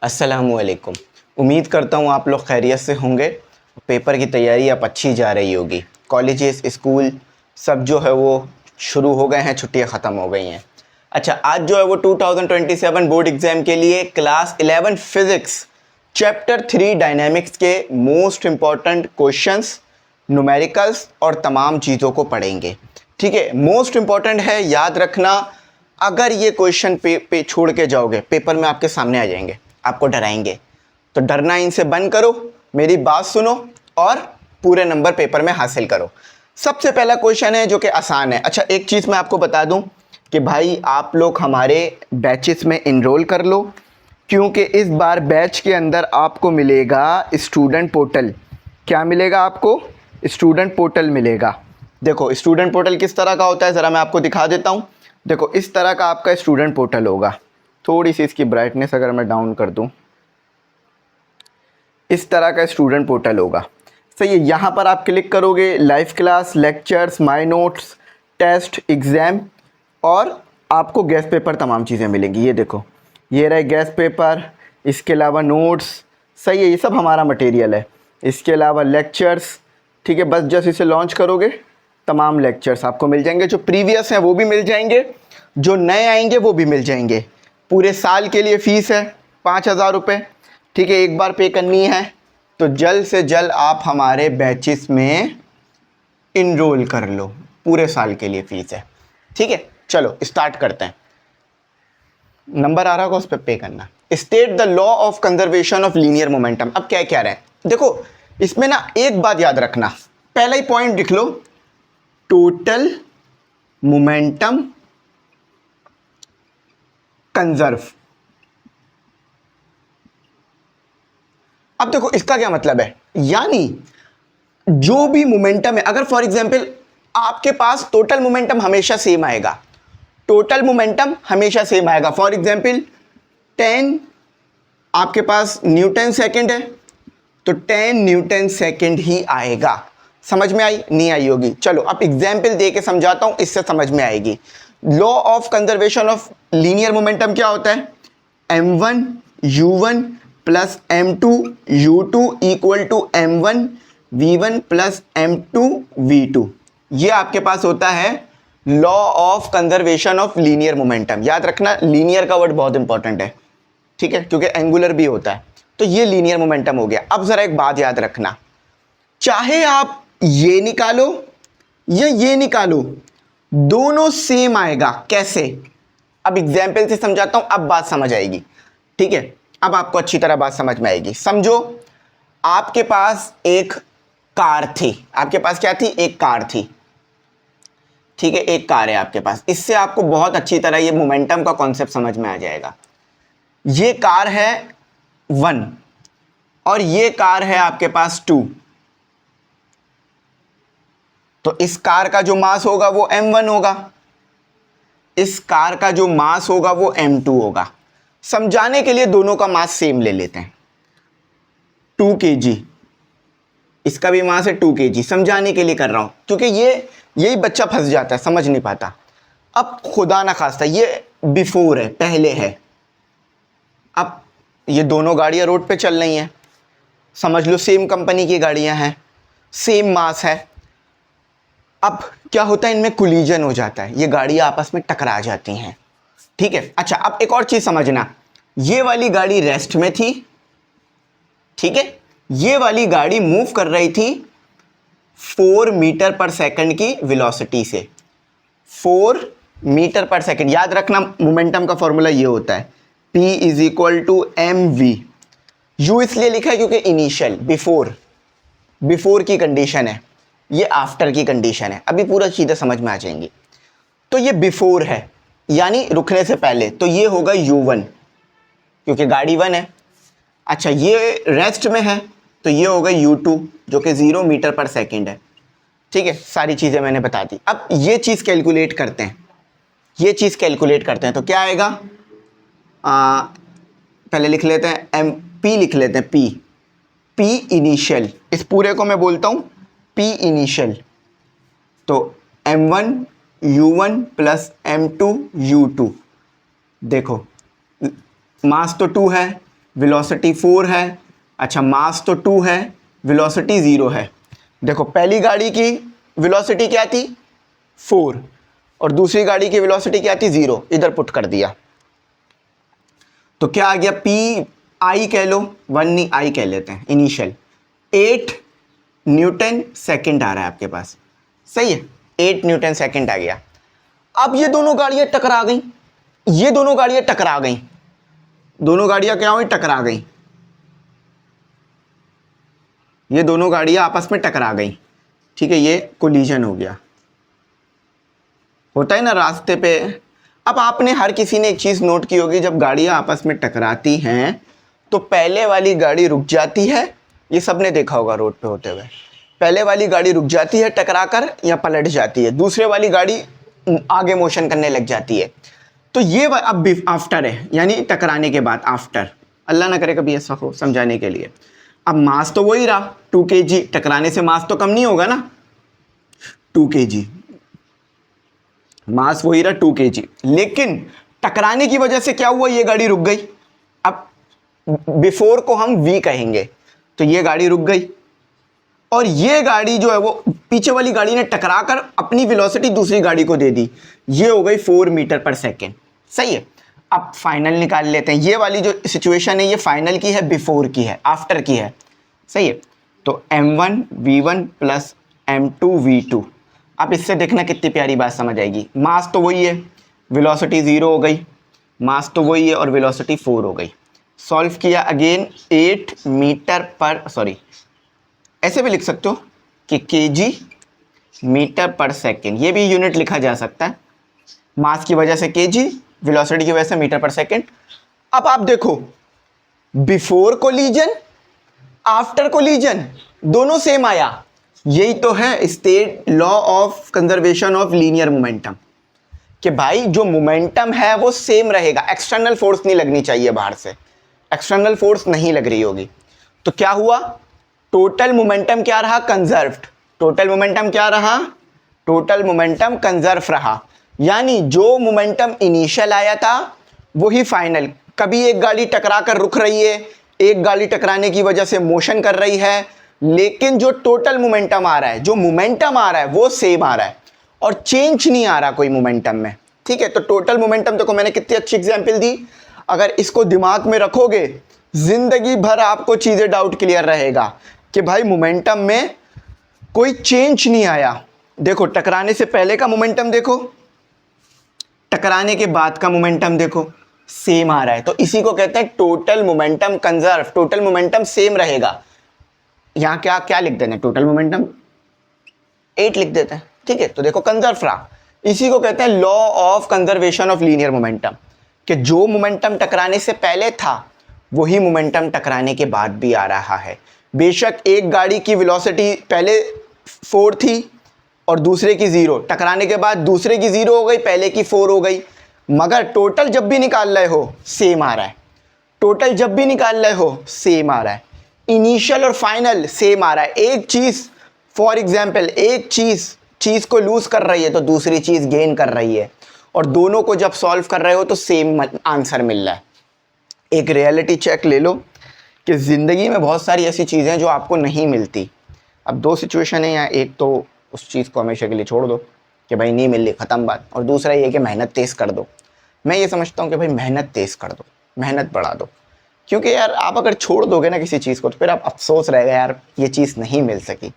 अस्सलामुअलैकुम। उम्मीद करता हूँ आप लोग खैरियत से होंगे। पेपर की तैयारी अब अच्छी जा रही होगी। कॉलेजेस, स्कूल सब जो है वो शुरू हो गए हैं, छुट्टियाँ ख़त्म हो गई हैं। अच्छा, आज जो है वो 2027 बोर्ड एग्ज़ाम के लिए क्लास 11 फिज़िक्स चैप्टर 3 डायनेमिक्स के मोस्ट इम्पॉर्टेंट क्वेश्चंस, न्यूमेरिकल्स और तमाम चीज़ों को पढ़ेंगे। ठीक है, मोस्ट इम्पॉर्टेंट है, याद रखना। अगर ये क्वेश्चन पे छोड़ के जाओगे, पेपर में आपके सामने आ जाएंगे, आपको डराएंगे, तो डरना इनसे बंद करो, मेरी बात सुनो और पूरे नंबर पेपर में हासिल करो। सबसे पहला क्वेश्चन है जो कि आसान है। अच्छा, एक चीज़ मैं आपको बता दूं कि भाई आप लोग हमारे बैचेस में इनरोल कर लो, क्योंकि इस बार बैच के अंदर आपको मिलेगा स्टूडेंट पोर्टल। क्या मिलेगा आपको? स्टूडेंट पोर्टल मिलेगा। देखो स्टूडेंट पोर्टल किस तरह का होता है, ज़रा मैं आपको दिखा देता हूँ। देखो इस तरह का आपका स्टूडेंट पोर्टल होगा। थोड़ी सी इसकी ब्राइटनेस अगर मैं डाउन कर दूँ, इस तरह का स्टूडेंट पोर्टल होगा। सही है, यहाँ पर आप क्लिक करोगे, live class, lectures, my notes, test, exam और आपको गेस्ट पेपर तमाम चीज़ें मिलेंगी। ये देखो, ये रहे गेस्ट पेपर, इसके अलावा नोट्स। सही है, ये सब हमारा मटेरियल है। इसके अलावा लेक्चर्स। ठीक है, बस जस्ट इसे लॉन्च करोगे, तमाम लेक्चर्स आपको मिल जाएंगे। जो प्रीवियस हैं वो भी मिल जाएंगे, जो नए आएंगे वो भी मिल जाएंगे। पूरे साल के लिए फ़ीस है 5,000 रुपये। ठीक है, एक बार पे करनी है, तो जल्द से जल्द आप हमारे बैचेस में इनरोल कर लो। पूरे साल के लिए फ़ीस है। ठीक है, चलो स्टार्ट करते हैं। नंबर आ रहा होगा, उस पर पे करना। State the law of conservation of linear momentum. अब क्या क्या रहे, देखो इसमें ना एक बात याद रखना, पहला ही पॉइंट लिख लो, टोटल मोमेंटम कंजर्व। अब देखो इसका क्या मतलब है, यानी जो भी मोमेंटम है, अगर फॉर एग्जांपल आपके पास टोटल मोमेंटम हमेशा सेम आएगा, टोटल मोमेंटम हमेशा सेम आएगा। फॉर एग्जांपल 10 आपके पास न्यूटन सेकंड है, तो 10 न्यूटन सेकंड ही आएगा। समझ में आई? नहीं आई होगी। चलो अब एग्जाम्पल दे के समझाता हूं, इससे समझ में आएगी। Law of conservation of linear momentum क्या होता है? m1 u1 plus m2 u2 equal to m1 v1 plus m2 v2। ये आपके पास होता है law of conservation of linear momentum. याद रखना, लीनियर का वर्ड बहुत इंपॉर्टेंट है। ठीक है, क्योंकि एंगुलर भी होता है। तो ये लीनियर मोमेंटम हो गया। अब जरा एक बात याद रखना, चाहे आप ये निकालो या ये निकालो, दोनों सेम आएगा। कैसे? अब एग्जाम्पल से समझाता हूं, अब बात समझ आएगी। ठीक है, अब आपको अच्छी तरह बात समझ में आएगी। समझो आपके पास एक कार थी। आपके पास क्या थी? एक कार थी। ठीक है, एक कार है आपके पास। इससे आपको बहुत अच्छी तरह ये मोमेंटम का कॉन्सेप्ट समझ में आ जाएगा। ये कार है 1 और ये कार है आपके पास 2। तो इस कार का जो मास होगा वो m1 होगा, इस कार का जो मास होगा वो m2 होगा। समझाने के लिए दोनों का मास सेम ले लेते हैं, 2 kg। इसका भी मास है 2 kg। समझाने के लिए कर रहा हूं, क्योंकि यही बच्चा फंस जाता है, समझ नहीं पाता। अब खुदा ना खास्ता ये बिफोर है, पहले है। अब ये दोनों गाड़ियां रोड पे चल रही हैं, समझ लो सेम कंपनी की गाड़ियां हैं, सेम मास है। अब क्या होता है, इनमें कोलिजन हो जाता है, ये गाड़ियां आपस में टकरा जाती हैं। ठीक है, अच्छा अब एक और चीज समझना, ये वाली गाड़ी रेस्ट में थी। ठीक है, ये वाली गाड़ी मूव कर रही थी 4 मीटर पर सेकंड की वेलोसिटी से। 4 मीटर पर सेकंड। याद रखना, मोमेंटम का फॉर्मूला ये होता है, P is equal to mv। U इसलिए लिखा है क्योंकि इनिशियल, बिफोर की कंडीशन है, ये आफ्टर की कंडीशन है। अभी पूरा चीज़ें समझ में आ जाएंगी। तो ये बिफोर है, यानी रुकने से पहले, तो ये होगा u1 क्योंकि गाड़ी 1 है। अच्छा, ये रेस्ट में है, तो ये होगा u2 जो कि 0 मीटर पर सेकंड है। ठीक है, सारी चीज़ें मैंने बता दी। अब ये चीज़ कैलकुलेट करते हैं, तो क्या आएगा? पहले लिख लेते हैं p लिख लेते हैं, p इनिशियल। इस पूरे को मैं बोलता हूँ p इनिशियल। तो m1 u1 plus m2 u2। देखो मास तो 2 है, वेलोसिटी 4 है, अच्छा मास तो 2 है, वेलोसिटी 0 है। देखो पहली गाड़ी की वेलोसिटी क्या थी 4 और दूसरी गाड़ी की वेलोसिटी क्या थी 0, इधर पुट कर दिया तो क्या आ गया पी आई कह लो, 1 नहीं आई कह लेते हैं, इनिशियल 8 न्यूटन सेकंड आ रहा है आपके पास, सही है, 8 न्यूटन सेकंड आ गया। अब ये दोनों गाड़ियां टकरा गई, ये दोनों गाड़ियां टकरा गई, दोनों गाड़ियां क्या हुई टकरा गई, ये दोनों गाड़ियां आपस में टकरा गई, ठीक है, ये कोलिजन हो गया, होता है ना रास्ते पे। अब आपने हर किसी ने एक चीज़ नोट की होगी, जब गाड़ियां आपस में टकराती हैं तो पहले वाली गाड़ी रुक जाती है, ये सबने देखा होगा रोड पे होते हुए, पहले वाली गाड़ी रुक जाती है टकरा कर या पलट जाती है, दूसरे वाली गाड़ी आगे मोशन करने लग जाती है। तो ये अब आफ्टर है, यानी टकराने के बाद आफ्टर, अल्लाह ना करे कभी ऐसा हो, समझाने के लिए। अब मास तो वही रहा 2 kg, टकराने से मास तो कम नहीं होगा ना, 2 kg मास वही रहा 2 kg, लेकिन टकराने की वजह से क्या हुआ, ये गाड़ी रुक गई। अब बिफोर को हम वी कहेंगे, तो ये गाड़ी रुक गई और ये गाड़ी जो है वो पीछे वाली गाड़ी ने टकराकर अपनी वेलोसिटी दूसरी गाड़ी को दे दी, ये हो गई 4 मीटर पर सेकेंड, सही है। अब फाइनल निकाल लेते हैं, ये वाली जो सिचुएशन है ये फाइनल की है, बिफोर की है, आफ्टर की है, सही है। तो m1 v1 plus m2 v2, अब इससे देखना कितनी प्यारी बात समझ आएगी। मास तो वही है, वेलोसिटी 0 हो गई, मास तो वही है और वेलोसिटी 4 हो गई। सॉल्व किया अगेन 8 मीटर पर, सॉरी ऐसे भी लिख सकते हो कि kg मीटर पर सेकेंड, ये भी यूनिट लिखा जा सकता है, मास की वजह से kg, वेलोसिटी की वजह से मीटर पर सेकेंड। अब आप देखो बिफोर कोलिजन आफ्टर कोलिजन दोनों सेम आया, यही तो है state law of conservation of linear momentum, कि भाई जो मोमेंटम है वो सेम रहेगा, एक्सटर्नल फोर्स नहीं लगनी चाहिए, बाहर से एक्सटर्नल फोर्स नहीं लग रही होगी। तो क्या हुआ, टोटल मोमेंटम क्या रहा, कंजर्व्ड, टोटल मोमेंटम क्या रहा, टोटल मोमेंटम कंजर्व रहा, यानी जो मोमेंटम इनिशियल आया था वही फाइनल। कभी एक गाड़ी टकरा कर रुक रही है, एक गाड़ी टकराने की वजह से मोशन कर रही है, लेकिन जो टोटल मोमेंटम आ रहा है, जो मोमेंटम आ रहा है वो सेम आ रहा है और चेंज नहीं आ रहा कोई मोमेंटम में, ठीक है। तो टोटल मोमेंटम देखो मैंने कितनी अच्छी एग्जांपल दी, अगर इसको दिमाग में रखोगे जिंदगी भर आपको चीजें डाउट क्लियर रहेगा कि भाई मोमेंटम में कोई चेंज नहीं आया। देखो टकराने से पहले का मोमेंटम देखो, टकराने के बाद का मोमेंटम देखो, सेम आ रहा है, तो इसी को कहते हैं total momentum conserve, total momentum same रहेगा। यहां क्या क्या लिख देते हैं, टोटल मोमेंटम 8 लिख देते हैं, ठीक है। तो देखो कंजर्व रहा, इसी को कहते हैं law of conservation of linear momentum, कि जो मोमेंटम टकराने से पहले था वही मोमेंटम टकराने के बाद भी आ रहा है। बेशक एक गाड़ी की वेलोसिटी पहले 4 थी और दूसरे की 0, टकराने के बाद दूसरे की 0 हो गई, पहले की 4 हो गई, मगर टोटल जब भी निकाल रहे हो सेम आ रहा है, टोटल जब भी निकाल रहे हो सेम आ रहा है, इनिशियल और फाइनल सेम आ रहा है। एक चीज़ फॉर एग्जाम्पल, एक चीज़ को लूज कर रही है तो दूसरी चीज़ गेन कर रही है, और दोनों को जब सॉल्व कर रहे हो तो सेम आंसर मिल रहा है। एक रियलिटी चेक ले लो कि ज़िंदगी में बहुत सारी ऐसी चीज़ें जो आपको नहीं मिलती। अब दो सिचुएशन है, या एक तो उस चीज़ को हमेशा के लिए छोड़ दो कि भाई नहीं मिल रही, ख़त्म बात, और दूसरा ये कि मेहनत तेज़ कर दो। मैं ये समझता हूँ कि भाई मेहनत तेज़ कर दो, मेहनत बढ़ा दो, क्योंकि यार आप अगर छोड़ दोगे ना किसी चीज़ को तो फिर आप अफसोस रहेगा यार ये चीज़ नहीं मिल सकी।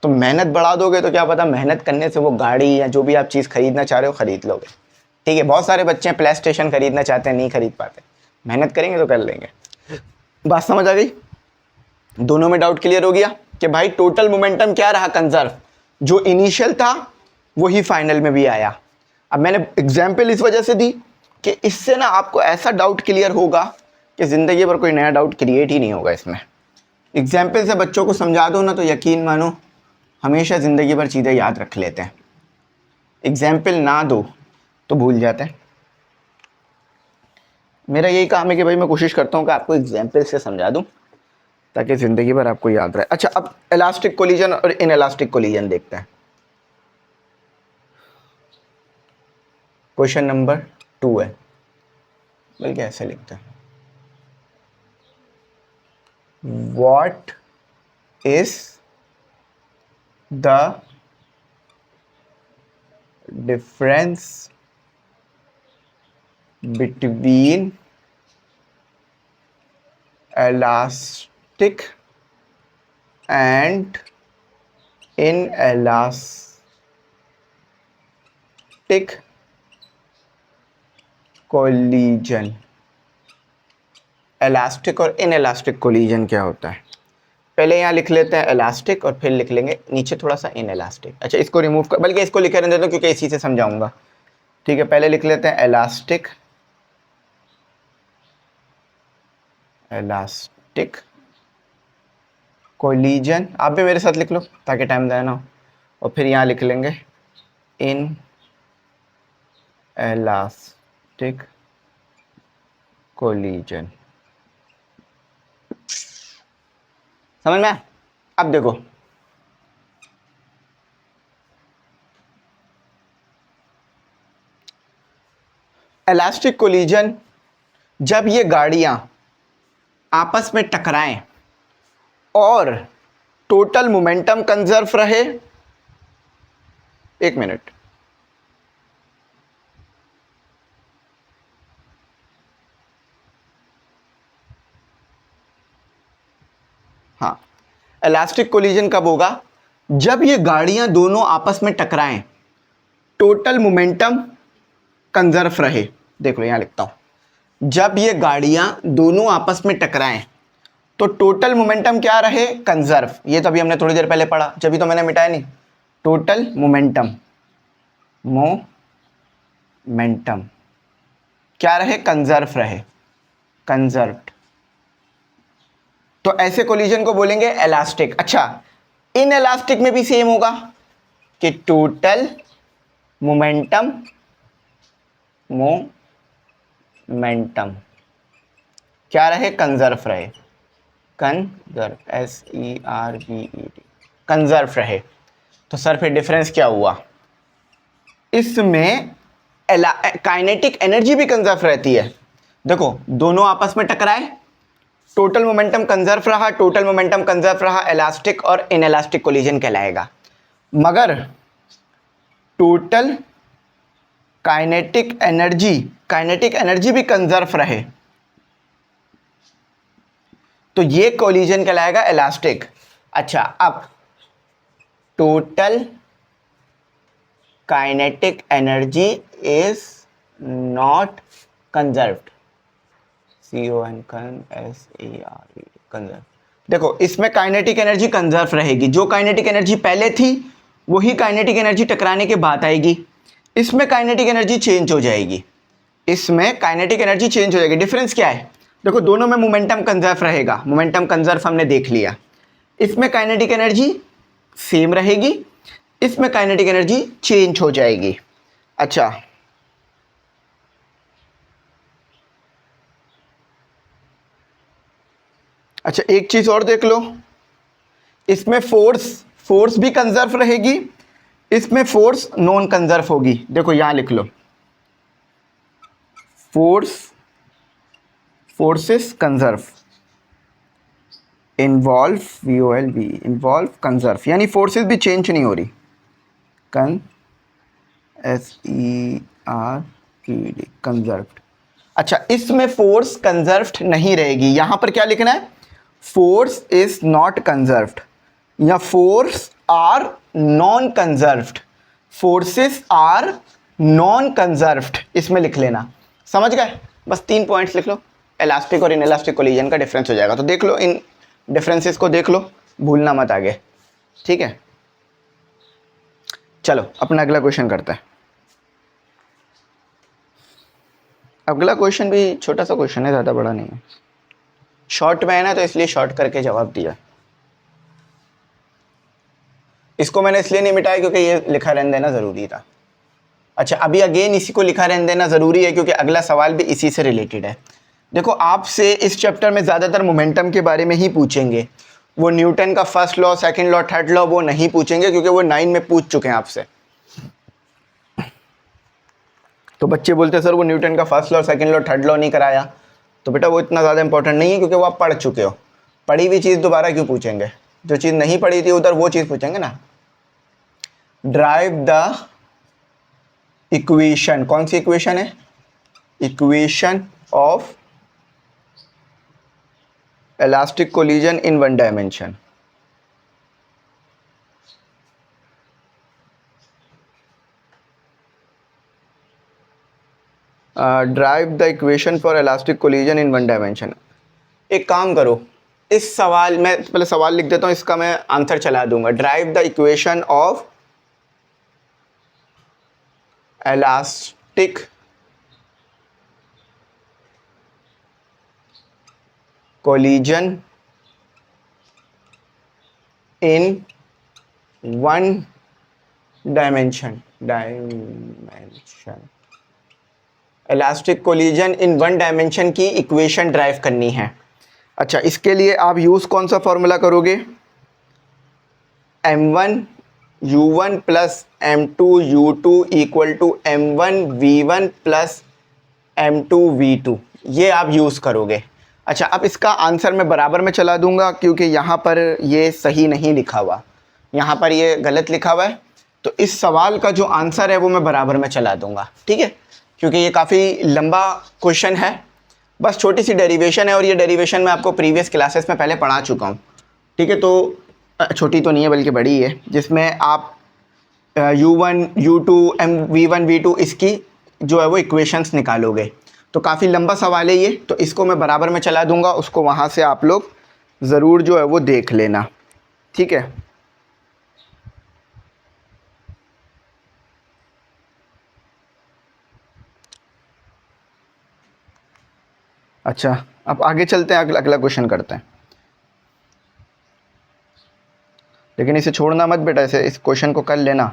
तो मेहनत बढ़ा दोगे तो क्या पता मेहनत करने से वो गाड़ी या जो भी आप चीज़ खरीदना चाह रहे हो खरीद लोगे, ठीक है। बहुत सारे बच्चे प्ले स्टेशन खरीदना चाहते हैं, नहीं खरीद पाते, मेहनत करेंगे तो कर लेंगे। बात समझ आ गई, दोनों में डाउट क्लियर हो गया कि भाई टोटल मोमेंटम क्या रहा, कंजर्व, जो इनिशियल था वही फाइनल में भी आया। अब मैंने एग्जाम्पल इस वजह से दी कि इससे ना आपको ऐसा डाउट क्लियर होगा कि ज़िंदगी भर कोई नया डाउट क्रिएट ही नहीं होगा इसमें। एग्जाम्पल से बच्चों को समझा दो ना तो यकीन मानो हमेशा ज़िंदगी भर चीज़ें याद रख लेते हैं, एग्जाम्पल ना दो तो भूल जाते हैं। मेरा यही काम है कि भाई मैं कोशिश करता हूँ कि आपको एग्जाम्पल से समझा दूँ ताकि ज़िंदगी भर आपको याद रहे। अच्छा, अब इलास्टिक कोलिजन और इन इलास्टिक कोलिजन देखते हैं। क्वेश्चन नंबर 2 है, बल्कि ऐसे लिखते हैं, what is the difference between elastic and inelastic collision. Elastic और इनइलास्टिक कोलिजन क्या होता है? पहले यहाँ लिख लेते हैं इलास्टिक और फिर लिख लेंगे नीचे थोड़ा सा इनइलास्टिक। अच्छा, इसको रिमूव कर, बल्कि इसको लिखे रहने देता हूँ क्योंकि इसी से समझाऊंगा। ठीक है, पहले लिख लेते हैं इलास्टिक कोलिजन। आप भी मेरे साथ लिख लो ताकि टाइम देना हो। और फिर यहाँ लिख लेंगे इन इलास्टिक कोलिजन। समझ में? अब देखो, इलास्टिक कोलिजन जब ये गाड़ियां आपस में टकराएं और टोटल मोमेंटम कंजर्व रहे। एक मिनट, हाँ, इलास्टिक कोलिजन कब होगा? जब ये गाड़ियां दोनों आपस में टकराएं, टोटल मोमेंटम कंजर्व रहे। देख लो, यहां लिखता हूं, जब ये गाड़ियां दोनों आपस में टकराएं तो टोटल मोमेंटम क्या रहे? कंजर्व। ये तो अभी हमने थोड़ी देर पहले पढ़ा, जब भी तो मैंने मिटाया नहीं। टोटल मोमेंटम क्या रहे? कंजर्व रहे, कंजर्व्ड। तो ऐसे कोलिजन को बोलेंगे इलास्टिक। अच्छा, इन इलास्टिक में भी सेम होगा कि टोटल मोमेंटम क्या रहे? कंजर्व रहे, कंजर्व, SERVED, कंजर्व रहे। तो सर फिर डिफरेंस क्या हुआ? इसमें काइनेटिक एनर्जी भी कंजर्व रहती है। देखो, दोनों आपस में टकराए, टोटल मोमेंटम कंजर्व रहा, टोटल मोमेंटम कंजर्व रहा, इलास्टिक और इनइलास्टिक कोलिजन कहलाएगा। मगर टोटल काइनेटिक एनर्जी भी कंजर्व रहे तो ये कोलिजन कहलाएगा इलास्टिक। अच्छा, अब total kinetic energy is not conserved, conserve. देखो, इसमें काइनेटिक एनर्जी कंजर्व रहेगी। जो काइनेटिक एनर्जी पहले थी वही काइनेटिक एनर्जी टकराने के बाद आएगी। इसमें काइनेटिक एनर्जी चेंज हो जाएगी, डिफरेंस क्या है? देखो, दोनों में मोमेंटम कंजर्व रहेगा, मोमेंटम कंजर्व हमने देख लिया। इसमें काइनेटिक एनर्जी सेम रहेगी, इसमें काइनेटिक एनर्जी चेंज हो जाएगी। अच्छा, एक चीज और देख लो, इसमें फोर्स भी कंजर्व रहेगी, इसमें फोर्स नॉन कंजर्व होगी। देखो, यहां लिख लो, फोर्सेस कंजर्व, इन्वॉल्व, कंजर्व, यानी फोर्सेस भी चेंज नहीं हो रही, SERVED, कंजर्व्ड। अच्छा, इसमें फोर्स कंजर्व्ड नहीं रहेगी। यहां पर क्या लिखना है? फोर्स इज नॉट कंजर्व्ड या force are non conserved, forces are non conserved, इसमें लिख लेना। समझ गए? बस 3 पॉइंट्स लिख लो, इलास्टिक और इनइलास्टिक कोलिजन का डिफरेंस हो जाएगा। तो देख लो, इन डिफरेंसेस को देख लो, भूलना मत आगे। ठीक है, चलो अपना अगला क्वेश्चन करते हैं। अगला क्वेश्चन भी छोटा सा क्वेश्चन है, ज़्यादा बड़ा नहीं है, शॉर्ट में है ना, तो इसलिए शॉर्ट करके जवाब दिया। इसको मैंने इसलिए नहीं मिटाया क्योंकि ये लिखा रहने देना ज़रूरी था। अच्छा, अभी अगेन इसी को लिखा रहने देना ज़रूरी है क्योंकि अगला सवाल भी इसी से रिलेटेड है। देखो, आपसे इस चैप्टर में ज़्यादातर मोमेंटम के बारे में ही पूछेंगे। वो न्यूटन का first law, second law, third law वो नहीं पूछेंगे क्योंकि वो 9 में पूछ चुके हैं आपसे। तो बच्चे बोलते हैं सर वो न्यूटन का first law, second law, third law नहीं कराया। तो बेटा वो इतना ज़्यादा इंपॉर्टेंट नहीं है क्योंकि वो आप पढ़ चुके हो। पढ़ी हुई चीज़ दोबारा क्यों पूछेंगे, जो चीज़ नहीं पढ़ी थी उधर वो चीज़ पूछेंगे ना। ड्राइव द इक्वेशन, कौन सी इक्वेशन है, equation of elastic collision in one dimension. Drive the equation for elastic collision in one dimension. एक काम करो, इस सवाल में पहले सवाल लिख देता हूँ, इसका मैं आंसर चला दूंगा। Drive the equation of elastic collision in one dimension, elastic collision in one dimension की इक्वेशन ड्राइव करनी है। अच्छा, इसके लिए आप यूज़ कौन सा फॉर्मूला करोगे, m1 u1 plus m2 u2 equal to m1 v1 plus m2 v2, ये आप यूज़ करोगे। अच्छा, अब इसका आंसर मैं बराबर में चला दूंगा क्योंकि यहाँ पर ये सही नहीं लिखा हुआ, यहाँ पर ये गलत लिखा हुआ है, तो इस सवाल का जो आंसर है वो मैं बराबर में चला दूंगा, ठीक है, क्योंकि ये काफ़ी लंबा क्वेश्चन है। बस छोटी सी डेरिवेशन है और ये डेरिवेशन मैं आपको प्रीवियस क्लासेस में पहले पढ़ा चुका हूँ, ठीक है। तो छोटी तो नहीं है बल्कि बड़ी है, जिसमें आप u1 u2 v1 v2 इसकी जो है वो इक्वेशंस निकालोगे। तो काफ़ी लंबा सवाल है ये, तो इसको मैं बराबर में चला दूंगा, उसको वहाँ से आप लोग ज़रूर जो है वो देख लेना, ठीक है। अच्छा, अब आगे चलते हैं, अगला क्वेश्चन करते हैं, लेकिन इसे छोड़ना मत बेटा, इस क्वेश्चन को कर लेना।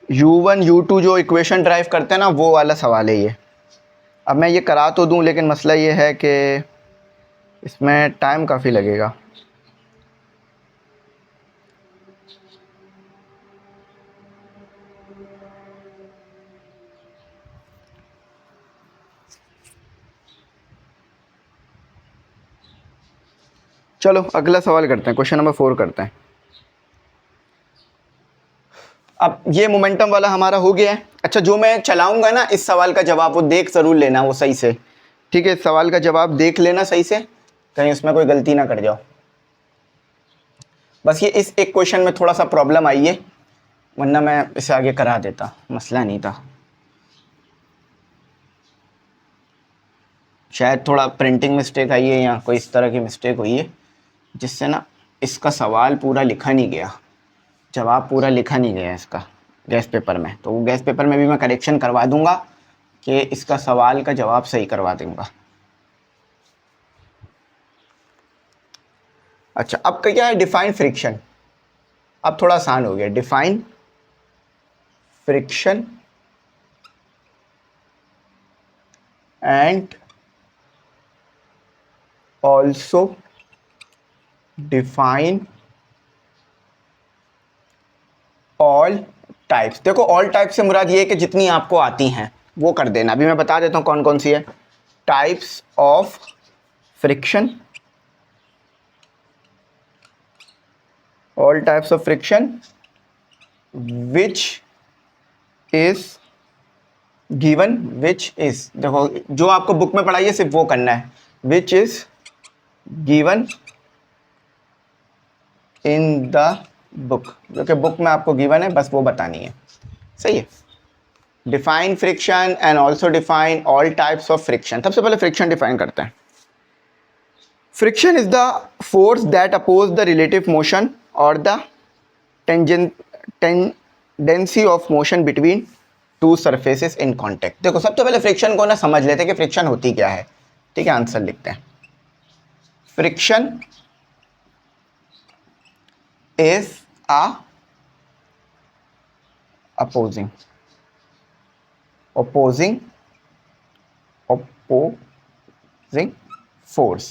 u1 u2 जो इक्वेशन ड्राइव करते हैं ना, वो वाला सवाल है ये। अब मैं ये करा तो दूं, लेकिन मसला ये है कि इसमें टाइम काफ़ी लगेगा। चलो अगला सवाल करते हैं, क्वेश्चन नंबर 4 करते हैं। अब ये मोमेंटम वाला हमारा हो गया है। अच्छा, जो मैं चलाऊंगा ना इस सवाल का जवाब वो देख ज़रूर लेना वो सही से, ठीक है। इस सवाल का जवाब देख लेना सही से, कहीं उसमें कोई गलती ना कर जाओ। बस ये इस एक क्वेश्चन में थोड़ा सा प्रॉब्लम आई है, वरना मैं इसे आगे करा देता, मसला नहीं था। शायद थोड़ा प्रिंटिंग मिस्टेक आई है या कोई इस तरह की मिस्टेक हुई है, जिससे ना इसका सवाल पूरा लिखा नहीं गया, जवाब पूरा लिखा नहीं गया इसका गैस पेपर में। तो वो गैस पेपर में भी मैं करेक्शन करवा दूंगा कि इसका सवाल का जवाब सही करवा दूंगा। अच्छा, अब क्या है, डिफाइन फ्रिक्शन। अब थोड़ा आसान हो गया, define friction and also define all types. देखो, ऑल टाइप से मुराद ये है कि जितनी आपको आती हैं वो कर देना। अभी मैं बता देता हूँ कौन कौन सी है। Types of friction, all types of friction which is given, which is, देखो जो आपको बुक में पढ़ाई है सिर्फ वो करना है, which is given in the book, जो कि बुक में आपको गिवन है, बस वो बतानी है, सही है। Define friction and also define all types of friction. सबसे पहले फ्रिक्शन डिफाइन करते हैं। Friction is the force that oppose the relative motion और the tendency of motion between two surfaces in contact. देखो, सबसे पहले फ्रिक्शन को ना समझ लेते हैं कि फ्रिक्शन होती क्या है, ठीक है। आंसर लिखते हैं, friction is a opposing force।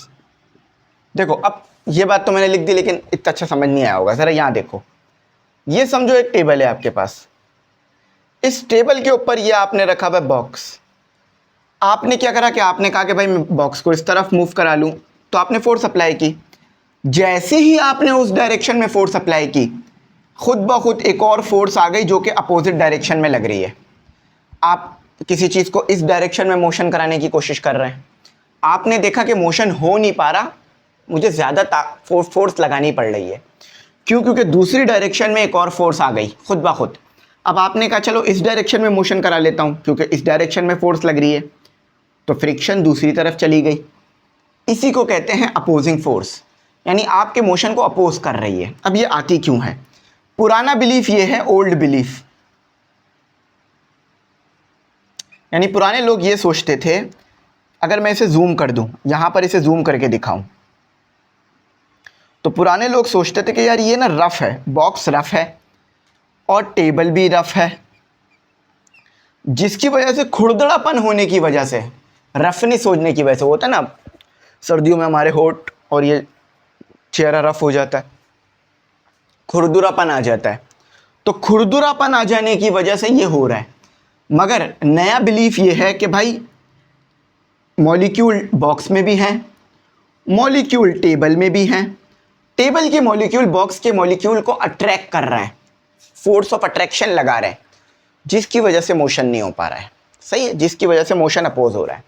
देखो, अब ये बात तो मैंने लिख दी, लेकिन इतना अच्छा समझ नहीं आया होगा। जरा यहां देखो, ये समझो एक टेबल है आपके पास, इस टेबल के ऊपर ये आपने रखा हुआ बॉक्स। आपने क्या करा कि आपने कहा कि भाई मैं बॉक्स को इस तरफ मूव करा लूँ, तो आपने फोर्स अप्लाई की। जैसे ही आपने उस डायरेक्शन में फोर्स अप्लाई की, खुद ब खुद एक और फोर्स आ गई जो कि अपोजिट डायरेक्शन में लग रही है। आप किसी चीज़ को इस डायरेक्शन में मोशन कराने की कोशिश कर रहे हैं, आपने देखा कि मोशन हो नहीं पा रहा, मुझे ज़्यादा फोर्स लगानी पड़ रही है। क्यों? क्योंकि दूसरी डायरेक्शन में एक और फोर्स आ गई खुद ब खुद। अब आपने कहा चलो इस डायरेक्शन में मोशन करा लेता हूँ, क्योंकि इस डायरेक्शन में फोर्स लग रही है, तो फ्रिक्शन दूसरी तरफ चली गई। इसी को कहते हैं अपोजिंग फोर्स, यानी आपके मोशन को अपोज कर रही है। अब ये आती क्यों है? पुराना बिलीफ ये है, ओल्ड बिलीफ, यानी पुराने लोग ये सोचते थे, अगर मैं इसे जूम कर दूं, यहां पर इसे जूम करके दिखाऊं, तो पुराने लोग सोचते थे कि यार ये ना रफ है, बॉक्स रफ है और टेबल भी रफ है, जिसकी वजह से खुरदरापन होने की वजह से, रफनेस होने की वजह से, होता है ना सर्दियों में हमारे होठ और ये चेहरा रफ हो जाता है, खुरदुरापन आ जाता है, तो खुरदुरापन आ जाने की वजह से ये हो रहा है। मगर नया बिलीफ ये है कि भाई मॉलिक्यूल बॉक्स में भी हैं, मॉलिक्यूल टेबल में भी हैं, टेबल के मॉलिक्यूल बॉक्स के मॉलिक्यूल को अट्रैक्ट कर रहे हैं, फोर्स ऑफ अट्रैक्शन लगा रहे हैं, जिसकी वजह से मोशन नहीं हो पा रहा है। सही है, जिसकी वजह से मोशन अपोज हो रहा है।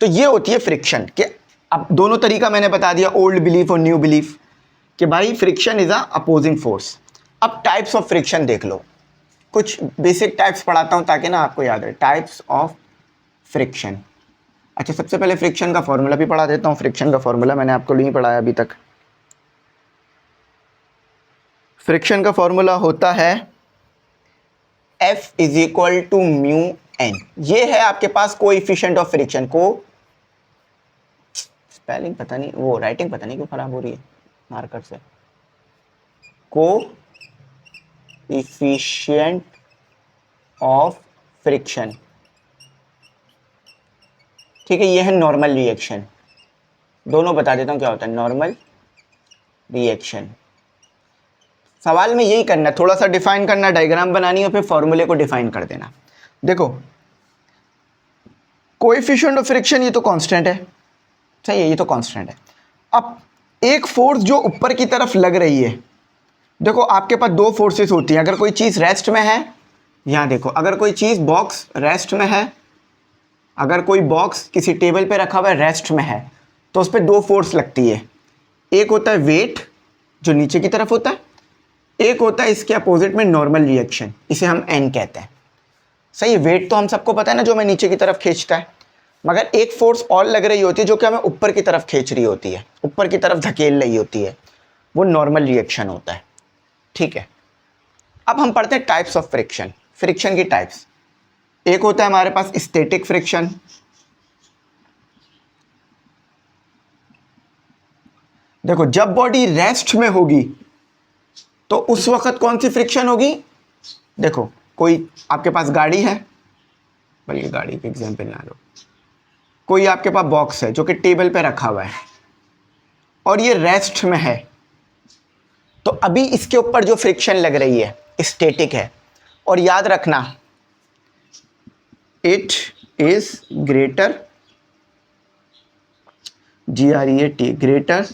तो ये होती है फ्रिक्शन। कि अब दोनों तरीका मैंने बता दिया, ओल्ड बिलीफ और न्यू बिलीफ, कि भाई friction is a opposing force. अब टाइप्स ऑफ फ्रिक्शन देख लो, कुछ बेसिक टाइप्स पढ़ाता हूं ताकि ना आपको याद रहे। Types of friction. अच्छा, सबसे पहले फ्रिक्शन का फॉर्मूला भी पढ़ा देता हूं। फ्रिक्शन का फॉर्मूला मैंने आपको नहीं पढ़ाया अभी तक। फ्रिक्शन का फॉर्मूला होता है F is equal to mu N. ये है आपके पास कोएफिशिएंट ऑफ फ्रिक्शन को, स्पेलिंग पता नहीं, वो राइटिंग पता नहीं क्यों खराब हो रही है मार्कर से, कोएफिशिएंट ऑफ फ्रिक्शन। ठीक है, ये है नॉर्मल रिएक्शन। दोनों बता देता हूं क्या होता है नॉर्मल रिएक्शन। सवाल में यही करना, थोड़ा सा डिफाइन करना, डायग्राम बनानी और फिर फॉर्मूले को डिफाइन कर देना। देखो, कोएफिशिएंट ऑफ फ्रिक्शन ये तो कांस्टेंट है, सही है, ये तो कांस्टेंट है। अब एक फोर्स जो ऊपर की तरफ लग रही है, देखो आपके पास दो फोर्सेस होती हैं। अगर कोई चीज़ रेस्ट में है, यहाँ देखो, अगर कोई चीज़ बॉक्स रेस्ट में है, अगर कोई बॉक्स किसी टेबल पे रखा हुआ है रेस्ट में है, तो उस पर दो फोर्स लगती है। एक होता है वेट जो नीचे की तरफ होता है, एक होता है इसके अपोजिट में नॉर्मल रिएक्शन, इसे हम एन कहते हैं। सही है, वेट तो हम सबको पता है ना, जो हमें नीचे की तरफ खींचता है। मगर एक फोर्स और लग रही होती है जो कि हमें ऊपर की तरफ खींच रही होती है, ऊपर की तरफ धकेल रही होती है, वो नॉर्मल रिएक्शन होता है। ठीक है, अब हम पढ़ते हैं टाइप्स ऑफ फ्रिक्शन। फ्रिक्शन की टाइप्स, एक होता है हमारे पास स्टैटिक फ्रिक्शन। देखो, जब बॉडी रेस्ट में होगी तो उस वक्त कौन सी फ्रिक्शन होगी? देखो, कोई आपके पास गाड़ी है, बल्कि गाड़ी के एग्जांपल ना लो, कोई आपके पास बॉक्स है जो कि टेबल पे रखा हुआ है और ये रेस्ट में है, तो अभी इसके ऊपर जो फ्रिक्शन लग रही है स्टैटिक है। और याद रखना, it is greater, GREAT, greater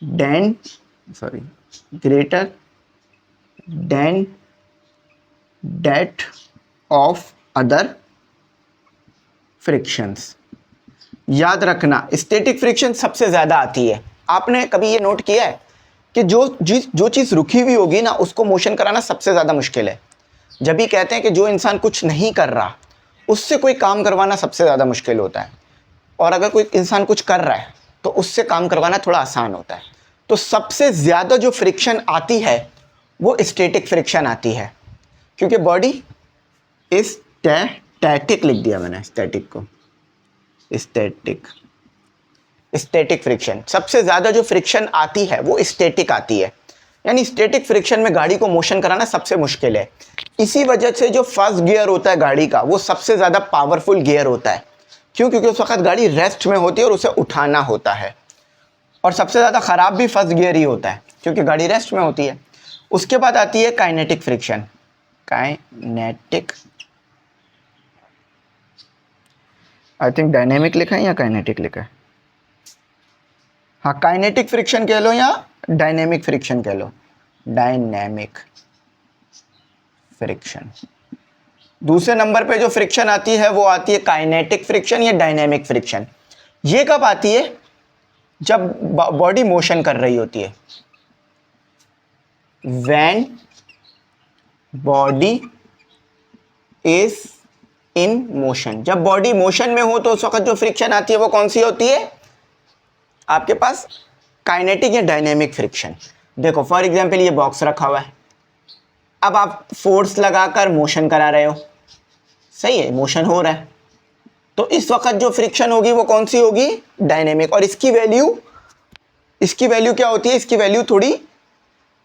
than, sorry, greater than that of other frictions. याद रखना, स्टैटिक फ्रिक्शन सबसे ज्यादा आती है। आपने कभी ये नोट किया है कि जो चीज रुकी हुई होगी ना, उसको मोशन कराना सबसे ज्यादा मुश्किल है। जब भी कहते हैं कि जो इंसान कुछ नहीं कर रहा, उससे कोई काम करवाना सबसे ज्यादा मुश्किल होता है, और अगर कोई इंसान कुछ कर रहा है तो उससे काम करवाना थोड़ा आसान होता है। तो सबसे ज्यादा जो फ्रिक्शन आती है वो स्टैटिक फ्रिक्शन आती है, क्योंकि बॉडी स्टैटिक लिख दिया मैंने, स्टैटिक को स्टैटिक। स्टैटिक फ्रिक्शन सबसे ज्यादा जो फ्रिक्शन आती है वो स्टैटिक आती है, यानी स्टैटिक फ्रिक्शन में गाड़ी को मोशन कराना सबसे मुश्किल है। इसी वजह से जो फर्स्ट गियर होता है गाड़ी का, वो सबसे ज्यादा पावरफुल गियर होता है। क्यों? क्योंकि उस वक्त गाड़ी रेस्ट में होती है और उसे उठाना होता है। और सबसे ज्यादा खराब भी फर्स्ट गियर ही होता है, क्योंकि गाड़ी रेस्ट में होती है। उसके बाद आती है kinetic friction. Kinetic I think dynamic लिखा है या काइनेटिक लिखा है, हाँ काइनेटिक फ्रिक्शन कह लो या डायनेमिक फ्रिक्शन कह लो, डायनेमिक फ्रिक्शन। दूसरे नंबर पे जो फ्रिक्शन आती है वो आती है काइनेटिक फ्रिक्शन या डायनेमिक फ्रिक्शन। ये कब आती है? जब बॉडी मोशन कर रही होती है, when body is in motion. जब बॉडी मोशन में हो तो उस वक्त जो फ्रिक्शन आती है वो कौन सी होती है आपके पास? काइनेटिक या डायनेमिक फ्रिक्शन। देखो फॉर एग्जांपल ये बॉक्स रखा हुआ है, अब आप फोर्स लगाकर मोशन करा रहे हो, सही है, मोशन हो रहा है, तो इस वक्त जो फ्रिक्शन होगी वो कौन सी होगी? डायनेमिक। और इसकी वैल्यू क्या होती है? इसकी वैल्यू थोड़ी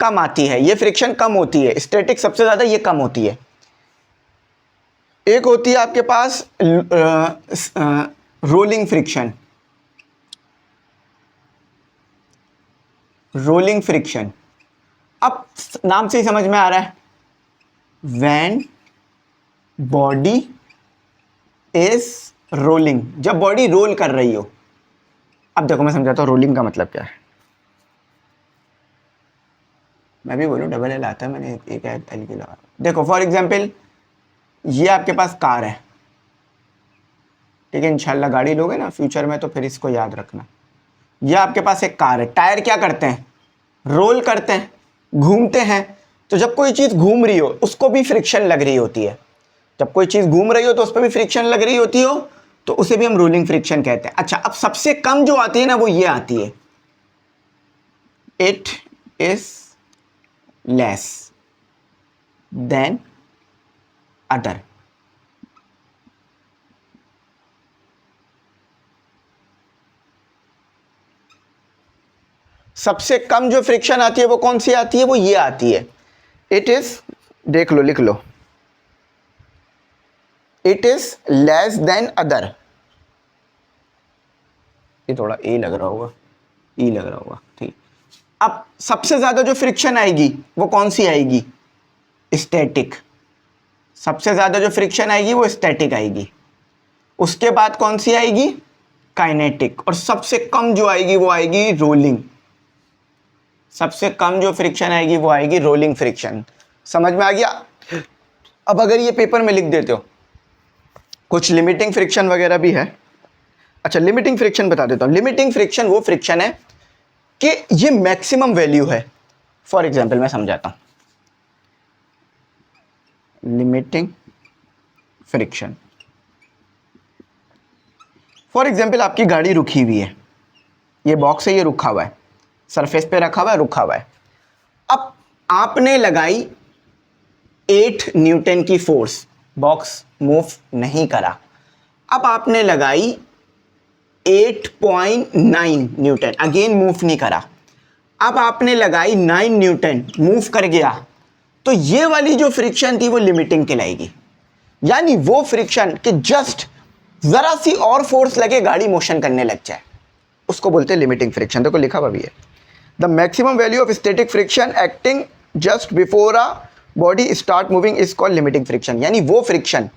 कम आती है, ये फ्रिक्शन कम होती है, स्टैटिक सबसे ज्यादा ये कम होती है। एक होती है आपके पास रोलिंग फ्रिक्शन, रोलिंग फ्रिक्शन। अब नाम से ही समझ में आ रहा है, व्हेन बॉडी इज रोलिंग, जब बॉडी रोल कर रही हो। अब देखो मैं समझाता हूं रोलिंग का मतलब क्या है। मैं भी बोलूं डबल एल आता है, मैंने एक एल की लगा। देखो फॉर एग्जांपल ये आपके पास कार है, ठीक है, इंशाल्लाह गाड़ी लोगे ना फ्यूचर में तो फिर इसको याद रखना। ये आपके पास एक कार है, टायर क्या करते हैं? रोल करते हैं, घूमते हैं। तो जब कोई चीज घूम रही हो उसको भी फ्रिक्शन लग रही होती है, जब कोई चीज घूम रही हो तो उस पर भी फ्रिक्शन लग रही होती हो, तो उसे भी हम रोलिंग फ्रिक्शन कहते हैं। अच्छा, अब सबसे कम जो आती है ना वो ये आती है, it is less than other. सबसे कम जो फ्रिक्शन आती है वो कौन सी आती है? वो ये आती है, इट इज, देख लो लिख लो, it is less than other. ये थोड़ा ए लग रहा होगा, ई लग रहा होगा, ठीक। अब सबसे ज्यादा जो फ्रिक्शन आएगी वो कौन सी आएगी? स्टैटिक। सबसे ज्यादा जो फ्रिक्शन आएगी वो स्टैटिक आएगी। उसके बाद कौन सी आएगी? काइनेटिक। और सबसे कम जो आएगी वो आएगी रोलिंग। सबसे कम जो फ्रिक्शन आएगी वो आएगी रोलिंग फ्रिक्शन। समझ में आ गया? अब अगर ये पेपर में लिख देते हो, कुछ लिमिटिंग फ्रिक्शन वगैरह भी है। अच्छा, लिमिटिंग फ्रिक्शन बता देता हूं। लिमिटिंग फ्रिक्शन वो फ्रिक्शन है कि ये मैक्सिमम वैल्यू है। फॉर एग्जांपल मैं समझाता हूं, लिमिटिंग फ्रिक्शन, फॉर एग्जांपल आपकी गाड़ी रुकी हुई है, ये बॉक्स है, ये रुका हुआ है, सरफेस पे रखा हुआ है, रुका हुआ है। अब आपने लगाई 8 न्यूटन की फोर्स, बॉक्स मूव नहीं करा। अब आपने लगाई 8.9 न्यूटन, अगेन मूव नहीं करा। अब आपने लगाई 9 न्यूटन, मूव कर गया। तो ये वाली जो फ्रिक्शन थी वो लिमिटिंग कहलाएगी। यानी वो फ्रिक्शन कि जस्ट जरा सी और फोर्स लगे गाड़ी मोशन करने लग जाए, उसको बोलते हैं लिमिटिंग फ्रिक्शन। देखो लिखा हुआ भी है, the maximum value of static friction acting just before a body start moving is called limiting friction. यानी वो फ्रिक्शन,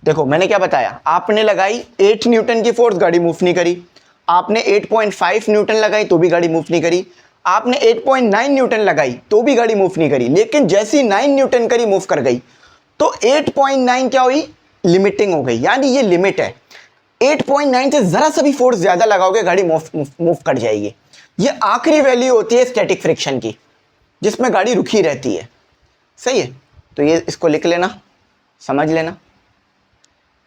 देखो मैंने क्या बताया, आपने लगाई 8 न्यूटन की फोर्स, गाड़ी मूव नहीं करी। आपने 8.5 न्यूटन लगाई तो भी गाड़ी मूव नहीं करी। आपने 8.9 न्यूटन लगाई तो भी गाड़ी मूव नहीं करी। लेकिन जैसी 9 न्यूटन करी, मूव कर गई, तो 8.9 क्या हुई? लिमिटिंग हो गई। यानी ये लिमिट है, 8.9 से जरा सा भी फोर्स ज्यादा लगाओगे गाड़ी मूव कर जाएगी। ये आखिरी वैल्यू होती है स्टैटिक फ्रिक्शन की, जिसमें गाड़ी रुकी रहती है। सही है, तो ये इसको लिख लेना, समझ लेना।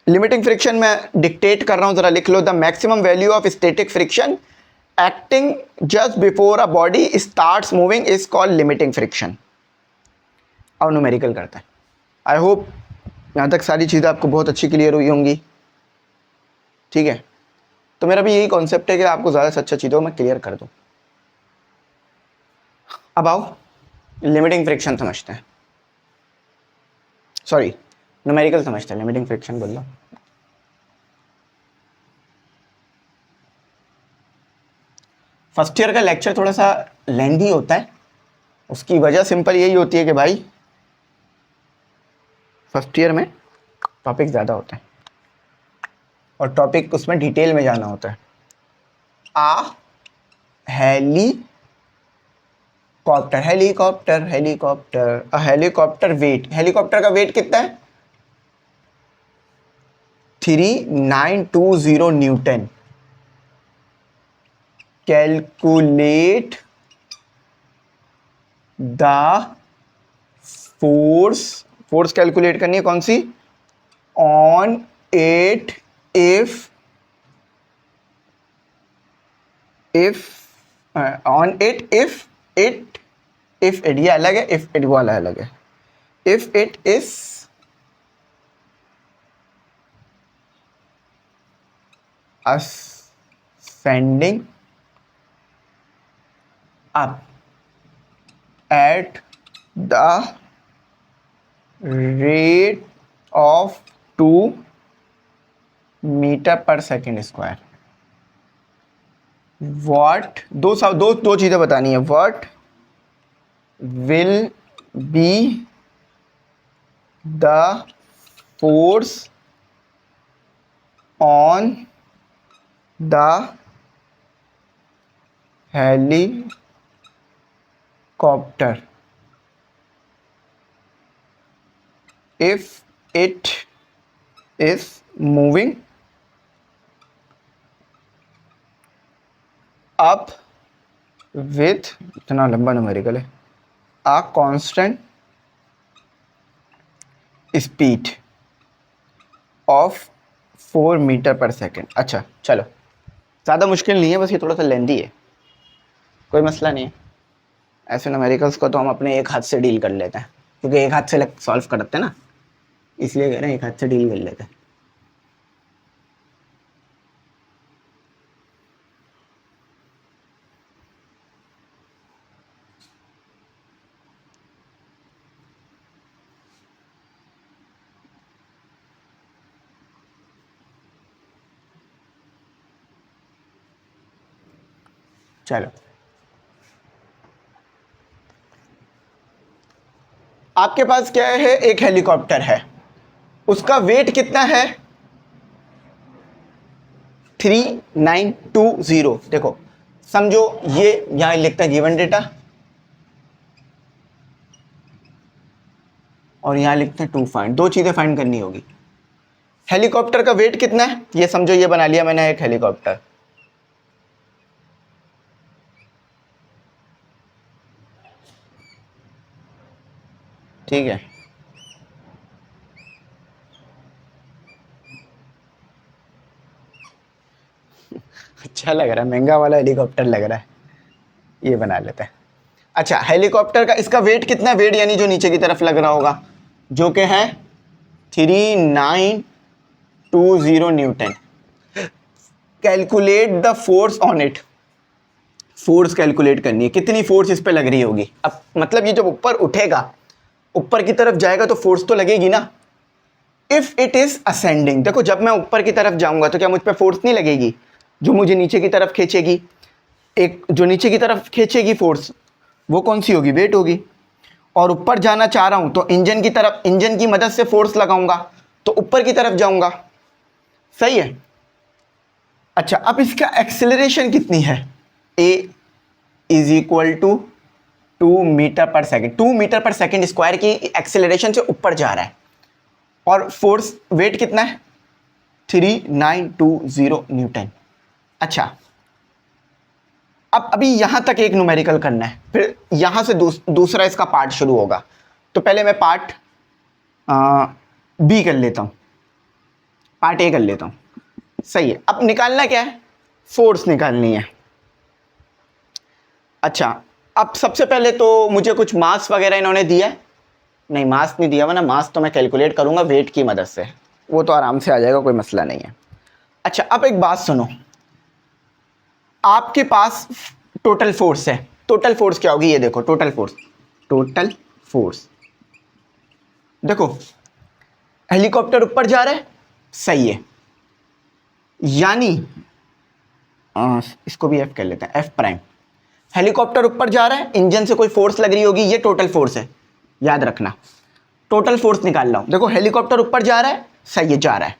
लिमिटिंग फ्रिक्शन में डिक्टेट कर रहा हूं, जरा लिख लो, the maximum value of static friction acting just before a body starts moving is called limiting friction. और न्यूमेरिकल करता है। आई होप यहां तक सारी चीज़ें आपको बहुत अच्छी क्लियर हुई होंगी, ठीक है। तो मेरा भी यही कॉन्सेप्ट है कि आपको ज़्यादा से अच्छा चीज़ों में क्लियर कर दूं। अब आओ लिमिटिंग फ्रिक्शन समझते हैं, सॉरी न्यूमेरिकल समझते हैं, लिमिटिंग फ्रिक्शन बोल लो। फर्स्ट ईयर का लेक्चर थोड़ा सा लेंथी होता है, उसकी वजह सिंपल यही होती है कि भाई फर्स्ट ईयर में टॉपिक ज़्यादा होते हैं। और टॉपिक उसमें डिटेल में जाना होता है। A helicopter, helicopter, helicopter, a helicopter weight, helicopter का वेट कितना है? 3920 newton. Calculate the force, force calculate करनी है कौन सी? On it on it if it, ये अलग है, इफ इट वाला अलग है। If it is ascending up at the rate of 2 metre पर सेकेंड स्क्वायर। व्हाट, दो चीजें बतानी है। What will be the force on the helicopter if it is moving up with, इतना लंबा न्यूमेरिकल है, a constant speed of 4 metre पर second. अच्छा चलो, ज़्यादा मुश्किल नहीं है, बस ये थोड़ा सा लेंदी है, कोई मसला नहीं है। ऐसे न्यूमेरिकल्स को तो हम अपने एक हाथ से डील कर लेते हैं, क्योंकि एक हाथ से सॉल्व करते हैं ना, इसलिए कह रहे हैं एक हाथ से डील कर लेते हैं। चलो, आपके पास क्या है? एक हेलीकॉप्टर है, उसका वेट कितना है? 3920। देखो समझो, ये यहां लिखता है गिवन डेटा, और यहां लिखते हैं 2 फाइंड। दो चीजें फाइंड करनी होगी। हेलीकॉप्टर का वेट कितना है ये समझो, ये बना लिया मैंने एक हेलीकॉप्टर, ठीक है। अच्छा लग रहा है, महंगा वाला हेलीकॉप्टर लग रहा है, ये बना लेते हैं। अच्छा, हेलीकॉप्टर का इसका वेट कितना? वेट यानी जो नीचे की तरफ लग रहा होगा, जो कि है 3920 newton. Calculate the force on it, force calculate करनी है, कितनी फोर्स इस पे लग रही होगी। अब मतलब ये जब ऊपर उठेगा, ऊपर की तरफ जाएगा तो फोर्स तो लगेगी ना। इफ इट इज असेंडिंग, देखो जब मैं ऊपर की तरफ जाऊंगा तो क्या मुझ पे फोर्स नहीं लगेगी, जो मुझे नीचे की तरफ खींचेगी। एक जो नीचे की तरफ खींचेगी फोर्स, वो कौन सी होगी? वेट होगी। और ऊपर जाना चाह रहा हूं तो इंजन की तरफ, इंजन की मदद से फोर्स लगाऊंगा तो ऊपर की तरफ जाऊंगा, सही है। अच्छा, अब इसका एक्सेलरेशन कितनी है? ए इज इक्वल टू 2 मीटर पर सेकेंड, 2 मीटर पर सेकेंड स्क्वायर की एक्सेलरेशन से ऊपर जा रहा है। और फोर्स वेट कितना है? 3920 न्यूटन। अच्छा, अब अभी यहां तक एक न्यूमेरिकल करना है, फिर यहां से दूसरा इसका पार्ट शुरू होगा। तो पहले मैं पार्ट बी कर लेता हूं, पार्ट ए कर लेता हूं, सही है। अब निकालना क्या है? फोर्स निकालनी है। अच्छा, अब सबसे पहले तो मुझे कुछ मास वगैरह इन्होंने दिया है? नहीं, मास नहीं दिया, वरना मास तो मैं कैलकुलेट करूंगा वेट की मदद से, वो तो आराम से आ जाएगा, कोई मसला नहीं है। अच्छा, अब एक बात सुनो, आपके पास टोटल फोर्स है। टोटल फोर्स क्या होगी? ये देखो, टोटल फोर्स, टोटल फोर्स देखो, हेलीकॉप्टर ऊपर जा रहा है, सही है, यानी इसको भी एफ कर लेते हैं, एफ प्राइम। हेलीकॉप्टर ऊपर जा रहा है, इंजन से कोई फोर्स लग रही होगी, ये टोटल फोर्स है, याद रखना। टोटल फोर्स निकाल रहा हूं, देखो हेलीकॉप्टर ऊपर जा रहा है, सही है, जा रहा है।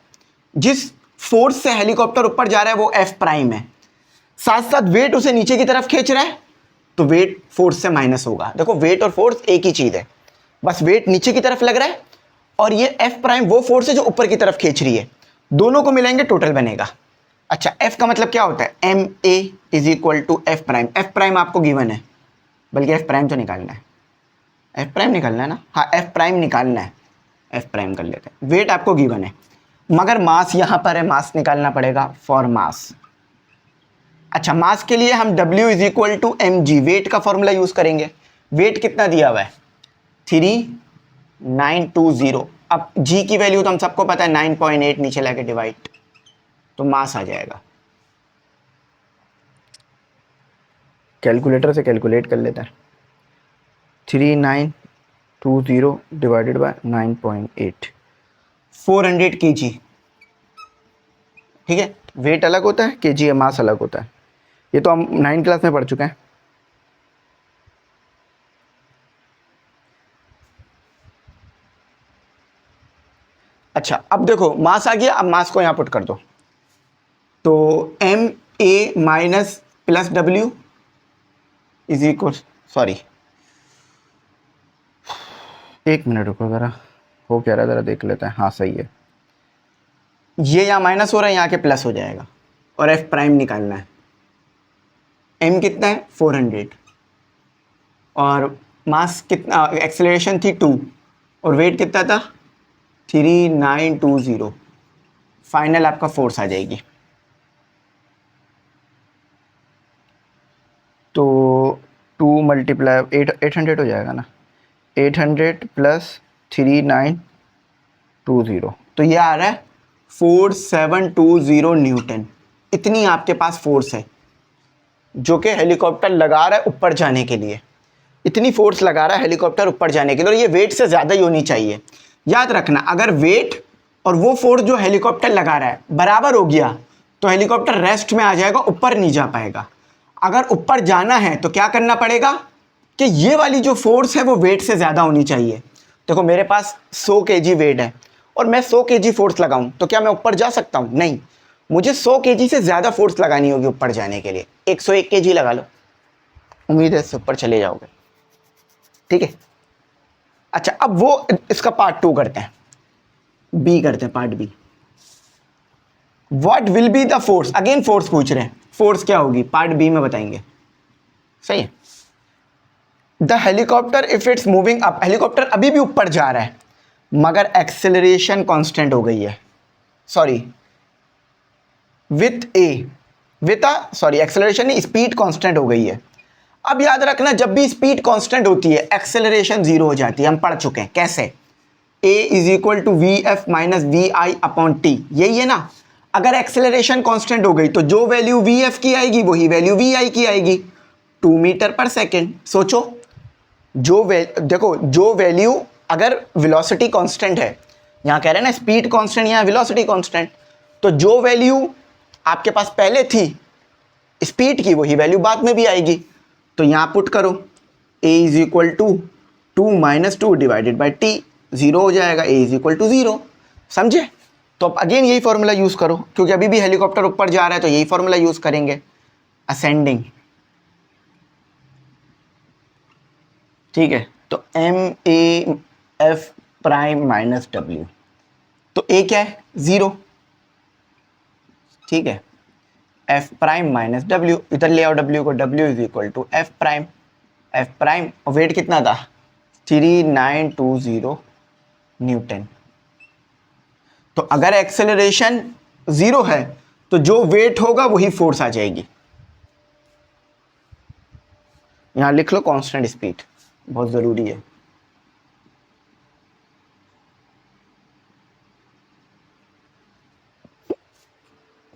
जिस फोर्स से हेलीकॉप्टर ऊपर जा रहा है वो एफ प्राइम है, साथ साथ वेट उसे नीचे की तरफ खींच रहा है, तो वेट फोर्स से माइनस होगा। देखो वेट और फोर्स एक ही चीज है, बस वेट नीचे की तरफ लग रहा है और ये एफ प्राइम वो फोर्स है जो ऊपर की तरफ खींच रही है, दोनों को मिलाएंगे टोटल बनेगा। अच्छा, एफ का मतलब क्या होता है, M A is equal to F prime. F prime आपको गिवन है, बल्कि एफ प्राइम तो निकालना है, एफ प्राइम निकालना है ना, हाँ एफ प्राइम निकालना है, एफ प्राइम कर लेते हैं। वेट आपको गिवन है मगर मास यहां पर है, मास निकालना पड़ेगा फॉर मास। अच्छा, मास के लिए हम W is equal to M G, weight का फॉर्मूला यूज करेंगे। वेट कितना दिया हुआ है 3920। अब G की वैल्यू तो हम सबको पता है 9.8, नीचे लाके डिवाइड, तो मास आ जाएगा। कैलकुलेटर से कैलकुलेट कर लेते हैं, 3920 डिवाइडेड बाय 9.8, 400 kg। ठीक है, वेट अलग होता है, केजी या मास अलग होता है, ये तो हम 9th क्लास में पढ़ चुके हैं। अच्छा, अब देखो मास आ गया, अब मास को यहां पुट कर दो, तो M A minus plus W is equal, sorry 1 minute रुको ज़रा, हो क्या रहा है ज़रा देख लेते हैं। हाँ सही है, ये यहाँ माइनस हो रहा है, यहाँ के प्लस हो जाएगा और एफ प्राइम निकालना है। एम कितना है 400 और मास कितना, एक्सेलरेशन थी 2 और वेट कितना था 3920। फाइनल आपका फोर्स आ जाएगी, तो 2 मल्टीप्लाई 800 हो जाएगा ना, 800 प्लस 3920, तो ये आ रहा है 4720 न्यूटन। इतनी आपके पास फोर्स है जो कि हेलीकॉप्टर लगा रहा है ऊपर जाने के लिए, इतनी फोर्स लगा रहा है हेलीकॉप्टर ऊपर जाने के लिए, और ये वेट से ज़्यादा ही होनी चाहिए। याद रखना, अगर वेट और वो फोर्स जो हेलीकॉप्टर लगा रहा है बराबर हो गया तो हेलीकॉप्टर रेस्ट में आ जाएगा, ऊपर नहीं जा पाएगा। अगर ऊपर जाना है तो क्या करना पड़ेगा कि ये वाली जो फोर्स है वो वेट से ज़्यादा होनी चाहिए। देखो मेरे पास 100 kg वेट है और मैं 100 kg फोर्स लगाऊं तो क्या मैं ऊपर जा सकता हूं? नहीं, मुझे 100 kg से ज़्यादा फोर्स लगानी होगी ऊपर जाने के लिए। 101 kg लगा लो, उम्मीद है इससे ऊपर चले जाओगे। ठीक है, अच्छा अब वो इसका पार्ट 2 करते हैं, बी करते हैं, part B. What will be the force, again force पूछ रहे हैं, फोर्स क्या होगी पार्ट बी में बताएंगे। सही है, the helicopter if it's moving up, helicopter अभी भी ऊपर जा रहा है मगर एक्सेलरेशन कांस्टेंट हो गई है, सॉरी सॉरी एक्सेलरेशन नहीं, स्पीड कांस्टेंट हो गई है। अब याद रखना, जब भी स्पीड कांस्टेंट होती है एक्सेलरेशन जीरो हो जाती है, हम पढ़ चुके हैं कैसे, a is equal to V F minus V I upon T, यही है ना। अगर एक्सेलरेशन कांस्टेंट हो गई तो जो वैल्यू वी एफ की आएगी वही वैल्यू वी आई की आएगी, 2 मीटर पर सेकेंड। सोचो, देखो जो वैल्यू, अगर वेलोसिटी कांस्टेंट है, यहाँ कह रहे हैं ना स्पीड कांस्टेंट, यहाँ वेलोसिटी कांस्टेंट, तो जो वैल्यू आपके पास पहले थी स्पीड की वही वैल्यू बाद में भी आएगी। तो यहाँ पुट करो a is equal to 2 minus 2 divided by T, zero हो जाएगा, a इज इक्वल टू 0। समझे? तो अब अगेन यही फॉर्मूला यूज़ करो, क्योंकि अभी भी हेलीकॉप्टर ऊपर जा रहा है तो यही फॉर्मूला यूज़ करेंगे, असेंडिंग। ठीक है, तो M A F prime minus W, तो ए क्या है 0, ठीक है, एफ प्राइम माइनस डब्ल्यू, इधर ले आओ डब्ल्यू को, W is equal to F prime, F prime और वेट कितना था 3920 न्यूटन। तो अगर एक्सेलरेशन 0 है तो जो वेट होगा वही फोर्स आ जाएगी। यहां लिख लो कांस्टेंट स्पीड, बहुत जरूरी है।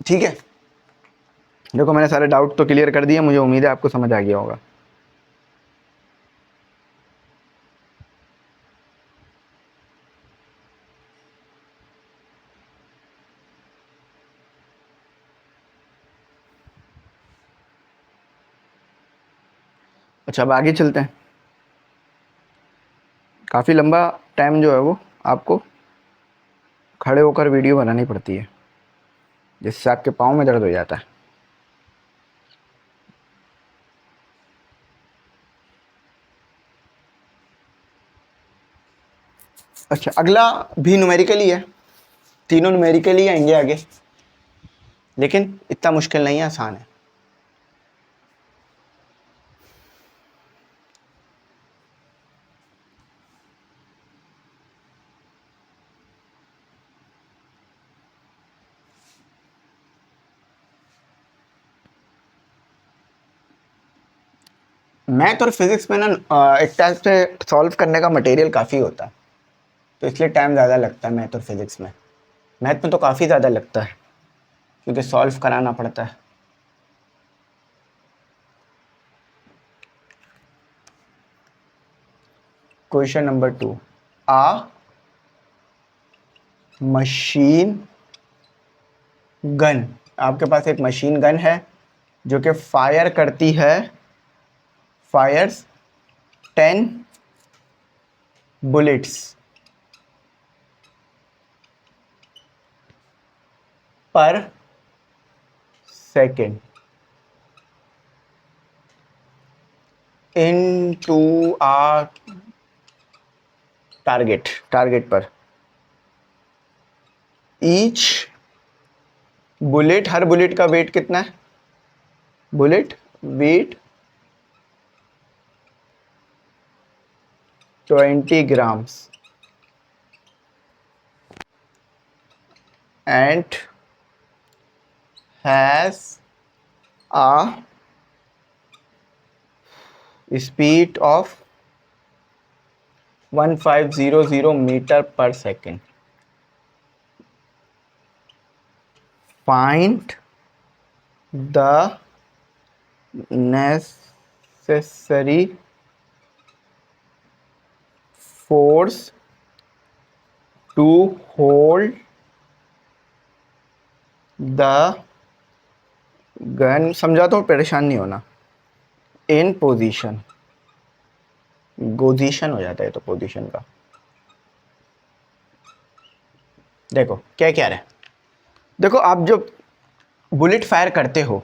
ठीक है, देखो मैंने सारे डाउट तो क्लियर कर दिए, मुझे उम्मीद है आपको समझ आ गया होगा। अच्छा अब आगे चलते हैं, काफ़ी लंबा टाइम जो है वो आपको खड़े होकर वीडियो बनानी पड़ती है। जिससे आपके पाँव में दर्द हो जाता है। अच्छा, अगला भी न्यूमेरिकली है, तीनों न्यूमेरिकली आएंगे आगे, लेकिन इतना मुश्किल नहीं है, आसान है। मैथ और फिजिक्स में ना एक टाइप से सॉल्व करने का मटेरियल काफ़ी होता है, तो इसलिए टाइम ज़्यादा लगता है मैथ और फिजिक्स में। मैथ में तो काफ़ी ज़्यादा लगता है क्योंकि सॉल्व कराना पड़ता है। क्वेश्चन नंबर 2, आ मशीन गन, आपके पास एक मशीन गन है जो कि फायर करती है, फायर्स 10 बुलेट्स पर सेकेंड इनटू आ टारगेट पर। ईच बुलेट, हर बुलेट का वेट कितना है? Bullet weight 20 grams and has a speed of 1500 meter per second. Find the necessary force to hold the gun, समझा तो परेशान नहीं होना, इन पोजीशन, पोजीशन हो जाता है तो पोजीशन का। देखो क्या क्या रहा है, देखो आप जब बुलेट फायर करते हो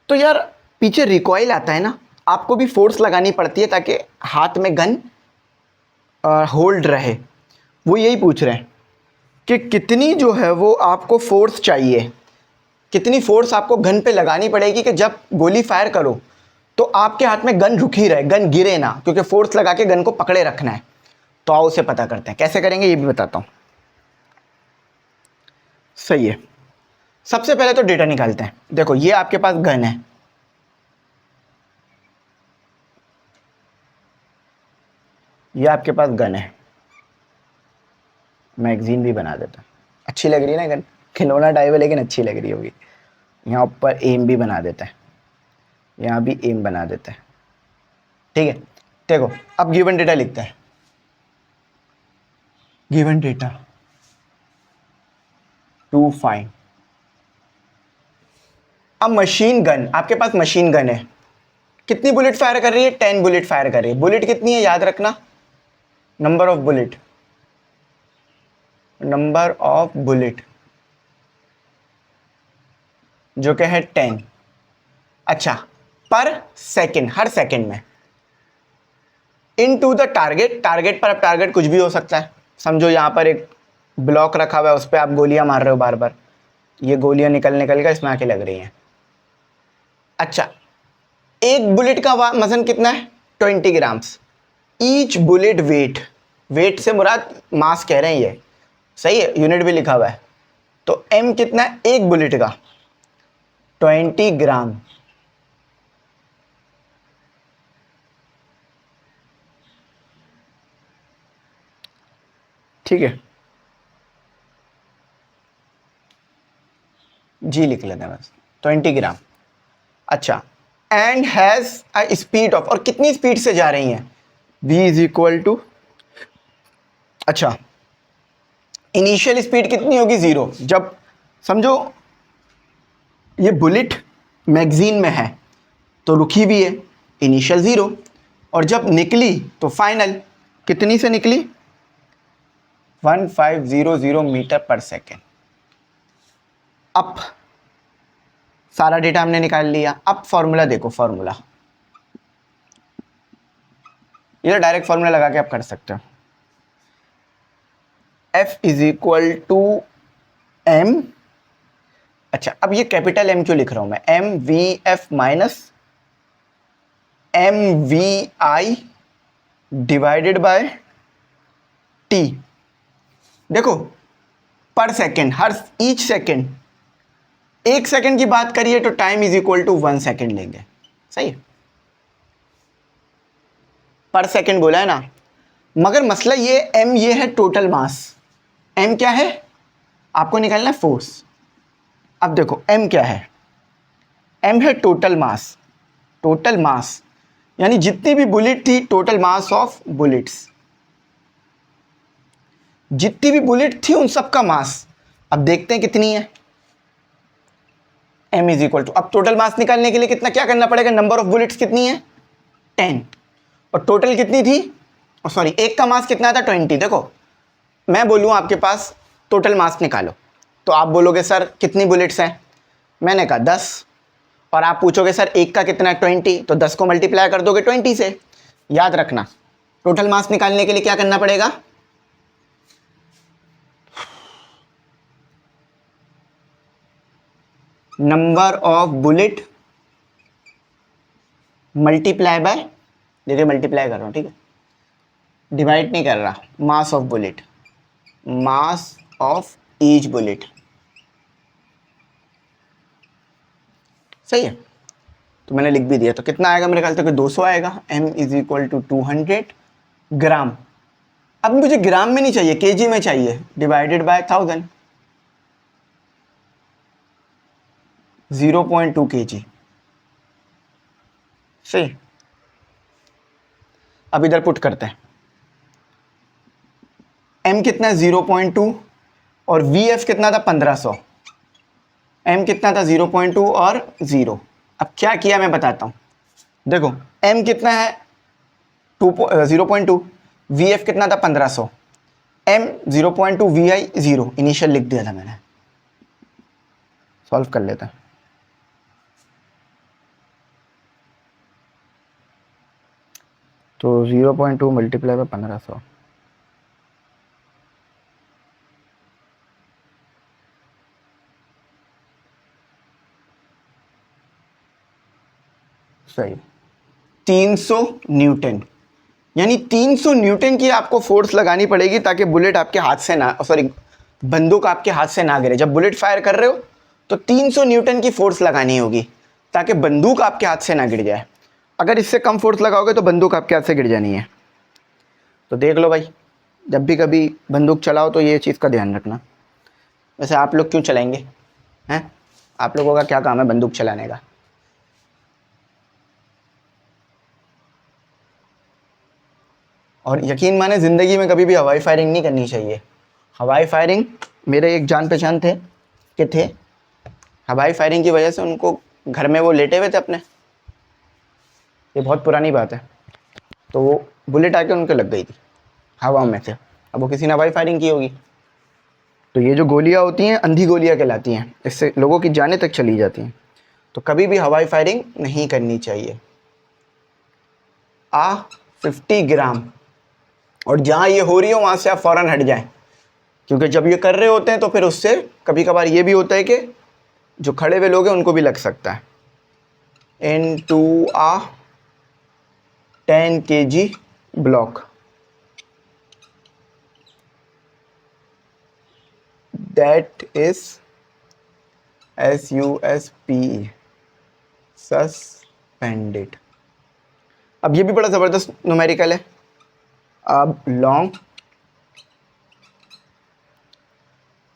तो यार पीछे रिकॉइल आता है ना, आपको भी फोर्स लगानी पड़ती है ताकि हाथ में गन होल्ड रहे। वो यही पूछ रहे हैं कि कितनी जो है वो आपको फोर्स चाहिए, कितनी फोर्स आपको गन पे लगानी पड़ेगी कि जब गोली फायर करो तो आपके हाथ में गन रुकी रहे, गन गिरे ना, क्योंकि फोर्स लगा के गन को पकड़े रखना है। तो आओ उसे पता करते हैं, कैसे करेंगे ये भी बताता हूं। सही है, सबसे पहले तो डेटा निकालते हैं। देखो ये आपके पास गन है, ये आपके पास गन है, मैगजीन भी बना देता, अच्छी लग रही है ना गन, खिलौना टाइप है लेकिन अच्छी लग रही होगी। यहाँ ऊपर एम भी बना देता है, यहाँ भी एम बना देता है, ठीक है। देखो अब गिवन डेटा लिखता है, गिवन डेटा टू फाइंड अब मशीन गन, आपके पास मशीन गन है, कितनी बुलेट फायर कर रही है? 10 बुलेट फायर कर रही है। बुलेट कितनी है याद रखना, number of bullet, number of bullet जो कि है 10। अच्छा, पर सेकंड, हर सेकंड में, इनटू द टारगेट, टारगेट पर अब टारगेट कुछ भी हो सकता है। समझो यहां पर एक ब्लॉक रखा हुआ है, उस पर आप गोलियां मार रहे हो बार बार, ये गोलियां निकल निकल कर इसमें आके लग रही हैं। अच्छा, एक बुलेट का वजन कितना है? 20 grams. Each bullet weight, weight से मुराद मास कह रहे हैं, ये सही है, यूनिट भी लिखा हुआ है। तो एम कितना है एक बुलेट का? 20 ग्राम। ठीक है, जी लिख लेते हैं बस, 20 ग्राम। अच्छा, and has a speed of, और कितनी स्पीड से जा रही हैं? v इज इक्वल टू, अच्छा इनिशियल स्पीड कितनी होगी? 0। जब समझो ये बुलेट मैगजीन में है तो रुकी भी है, इनिशियल 0, और जब निकली तो फाइनल कितनी से निकली? 1500 मीटर पर सेकेंड। अब सारा डेटा हमने निकाल लिया। अब फॉर्मूला देखो, फॉर्मूला ये डायरेक्ट फॉर्मूला लगा के आप कर सकते हो। F is equal to M, अच्छा अब ये कैपिटल M क्यों लिख रहा हूं मैं, M V F minus M V I divided by T. देखो पर सेकेंड, हर ईच सेकेंड, एक सेकेंड की बात करिए तो time is equal to 1 second लेंगे, सही है, पर सेकेंड बोला है ना। मगर मसला ये एम ये है टोटल मास, एम क्या है आपको निकालना है, फोर्स। अब देखो एम क्या है, एम है टोटल मास, टोटल मास यानी जितनी भी बुलेट थी, टोटल मास ऑफ बुलेट्स, जितनी भी बुलेट थी उन सबका मास। अब देखते हैं कितनी है, m इज इक्वल टू, अब टोटल मास निकालने के लिए कितना क्या करना पड़ेगा, नंबर ऑफ बुलेट्स कितनी है 10, और टोटल कितनी थी, सॉरी एक का मास कितना था 20। देखो मैं बोलूँ आपके पास टोटल मास निकालो, तो आप बोलोगे सर कितनी बुलेट्स हैं, मैंने कहा 10, और आप पूछोगे सर एक का कितना है 20, तो 10 को मल्टीप्लाई कर दोगे 20 से। याद रखना टोटल मास निकालने के लिए क्या करना पड़ेगा, number of bullet multiply by, देखिए मल्टीप्लाई कर रहा हूं ठीक है, डिवाइड नहीं कर रहा, mass of bullet, mass of each bullet, सही है। तो मैंने लिख भी दिया, तो कितना आएगा मेरे ख्याल से 200 आएगा। m इज इक्वल टू 200 ग्राम। अब मुझे ग्राम में नहीं चाहिए, केजी में चाहिए, डिवाइडेड बाय 1000, 0.2 kg, सही। अब इधर पुट करते हैं, m कितना है 0.2 और vf कितना था 1500, m कितना था 0.2 और 0। अब क्या किया मैं बताता हूँ, देखो m कितना है 0.2, vf कितना था 1500, m 0.2, vi 0, इनिशियल लिख दिया था मैंने, सॉल्व कर लेते हैं। तो 0.2 मल्टीप्लाई बाय 1500, सही 300 न्यूटन, यानी 300 न्यूटन की आपको फोर्स लगानी पड़ेगी ताकि बुलेट आपके हाथ से ना, सॉरी बंदूक आपके हाथ से ना गिरे। जब बुलेट फायर कर रहे हो तो 300 न्यूटन की फोर्स लगानी होगी ताकि बंदूक आपके हाथ से ना गिर जाए। अगर इससे कम फोर्स लगाओगे तो बंदूक आपके हाथ से गिर जानी है। तो देख लो भाई, जब भी कभी बंदूक चलाओ तो ये चीज़ का ध्यान रखना। वैसे आप लोग क्यों चलाएंगे हैं, आप लोगों का क्या काम है बंदूक चलाने का। और यकीन माने ज़िंदगी में कभी भी हवाई फायरिंग नहीं करनी चाहिए। हवाई फायरिंग, मेरे एक जान पहचान थे कि थे, हवाई फायरिंग की वजह से उनको घर में वो लेटे हुए थे अपने, ये बहुत पुरानी बात है, तो वो बुलेट आके उनके लग गई थी हवा में से। अब वो किसी ने हवाई फायरिंग की होगी, तो ये जो गोलियां होती हैं अंधी गोलियां कहलाती हैं, इससे लोगों की जानें तक चली जाती हैं। तो कभी भी हवाई फायरिंग नहीं करनी चाहिए। 50 ग्राम, और जहाँ ये हो रही हो वहाँ से आप फ़ौरन हट जाएं, क्योंकि जब ये कर रहे होते हैं तो फिर उससे कभी कभार ये भी होता है कि जो खड़े हुए लोग हैं उनको भी लग सकता है। into a 10 kg block that is SUSPE, suspended। अब ये भी बड़ा ज़बरदस्त न्यूमेरिकल है। अब long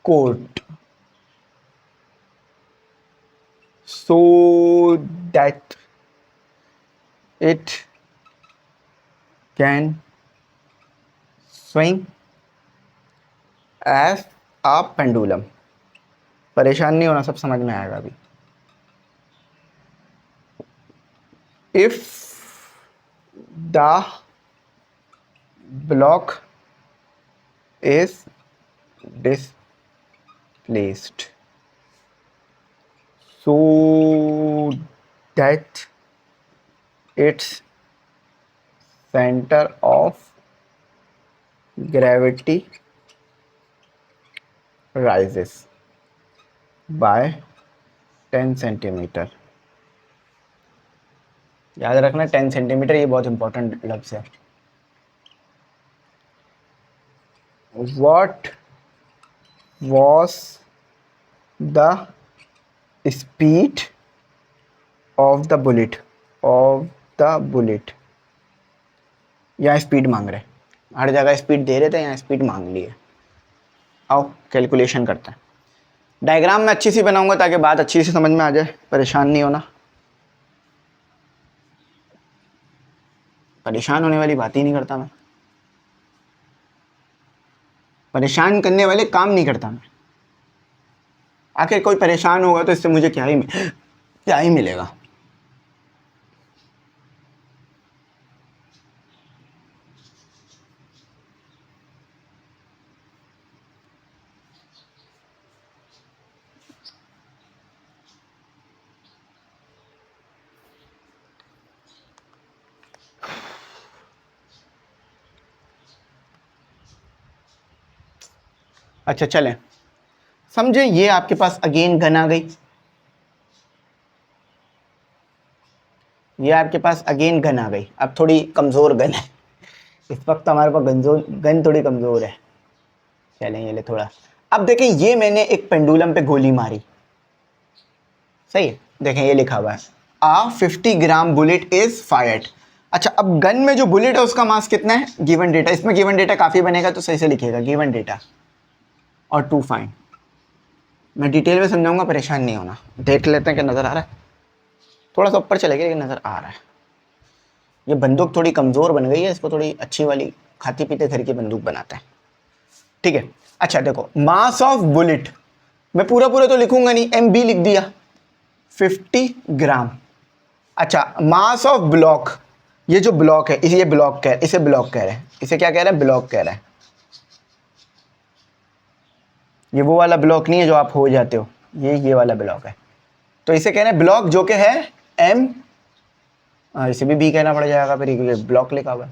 coat so that it can swing as a pendulum। परेशान नहीं होना, सब समझ में आएगा अभी। if the block is displaced, so that its center of gravity rises by 10 centimetre. याद रखना 10 सेंटीमीटर, ये बहुत इंपॉर्टेंट लफ्ज है। What was the speed of the bullet? यहाँ स्पीड मांग रहे, हर जगह स्पीड दे रहे थे, यहाँ स्पीड मांग ली है। आओ कैलकुलेशन करते हैं। डायग्राम में अच्छी सी बनाऊंगा ताकि बात अच्छी से समझ में आ जाए, परेशान नहीं होना। परेशान होने वाली बात ही नहीं करता मैं, परेशान करने वाले काम नहीं करता मैं। आखिर कोई परेशान होगा तो इससे मुझे क्या ही मिलेगा। अच्छा चलें, समझे, ये आपके पास अगेन गन आ गई, ये आपके पास अगेन गन आ गई। अब थोड़ी कमज़ोर गन है इस वक्त हमारे पास, गन थोड़ी कमज़ोर है। चलें ये ले थोड़ा। अब देखें, ये मैंने एक पेंडुलम पे गोली मारी, सही है, देखें ये लिखा हुआ है आ 50 ग्राम बुलेट इज फायर्ड। अच्छा, अब गन में जो बुलेट है उसका मास कितना है, गिवन डेटा। इसमें गिवन डेटा काफ़ी बनेगा तो सही से लिखिएगा, गिवन डेटा और टू फाइंड। मैं डिटेल में समझाऊंगा, परेशान नहीं होना। देख लेते हैं कि नज़र आ रहा है, थोड़ा सा ऊपर चले गए लेकिन नज़र आ रहा है। ये बंदूक थोड़ी कमज़ोर बन गई है, इसको थोड़ी अच्छी वाली खाते पीते घर की बंदूक बनाते हैं, ठीक है। अच्छा देखो, मास ऑफ बुलेट, मैं पूरा तो लिखूंगा नहीं, MB लिख दिया, 50 ग्राम। अच्छा, मास ऑफ ब्लॉक, ये जो ब्लॉक है इसे ब्लॉक कह रहे हैं, इसे क्या कह रहे हैं, ब्लॉक कह रहे हैं। ये वो वाला ब्लॉक नहीं है जो आप हो जाते हो, ये वाला ब्लॉक है। तो इसे कह रहे हैं ब्लॉक, जो कि है M, इसे भी B कहना पड़ जाएगा फिर, क्योंकि ब्लॉक लिखा हुआ है।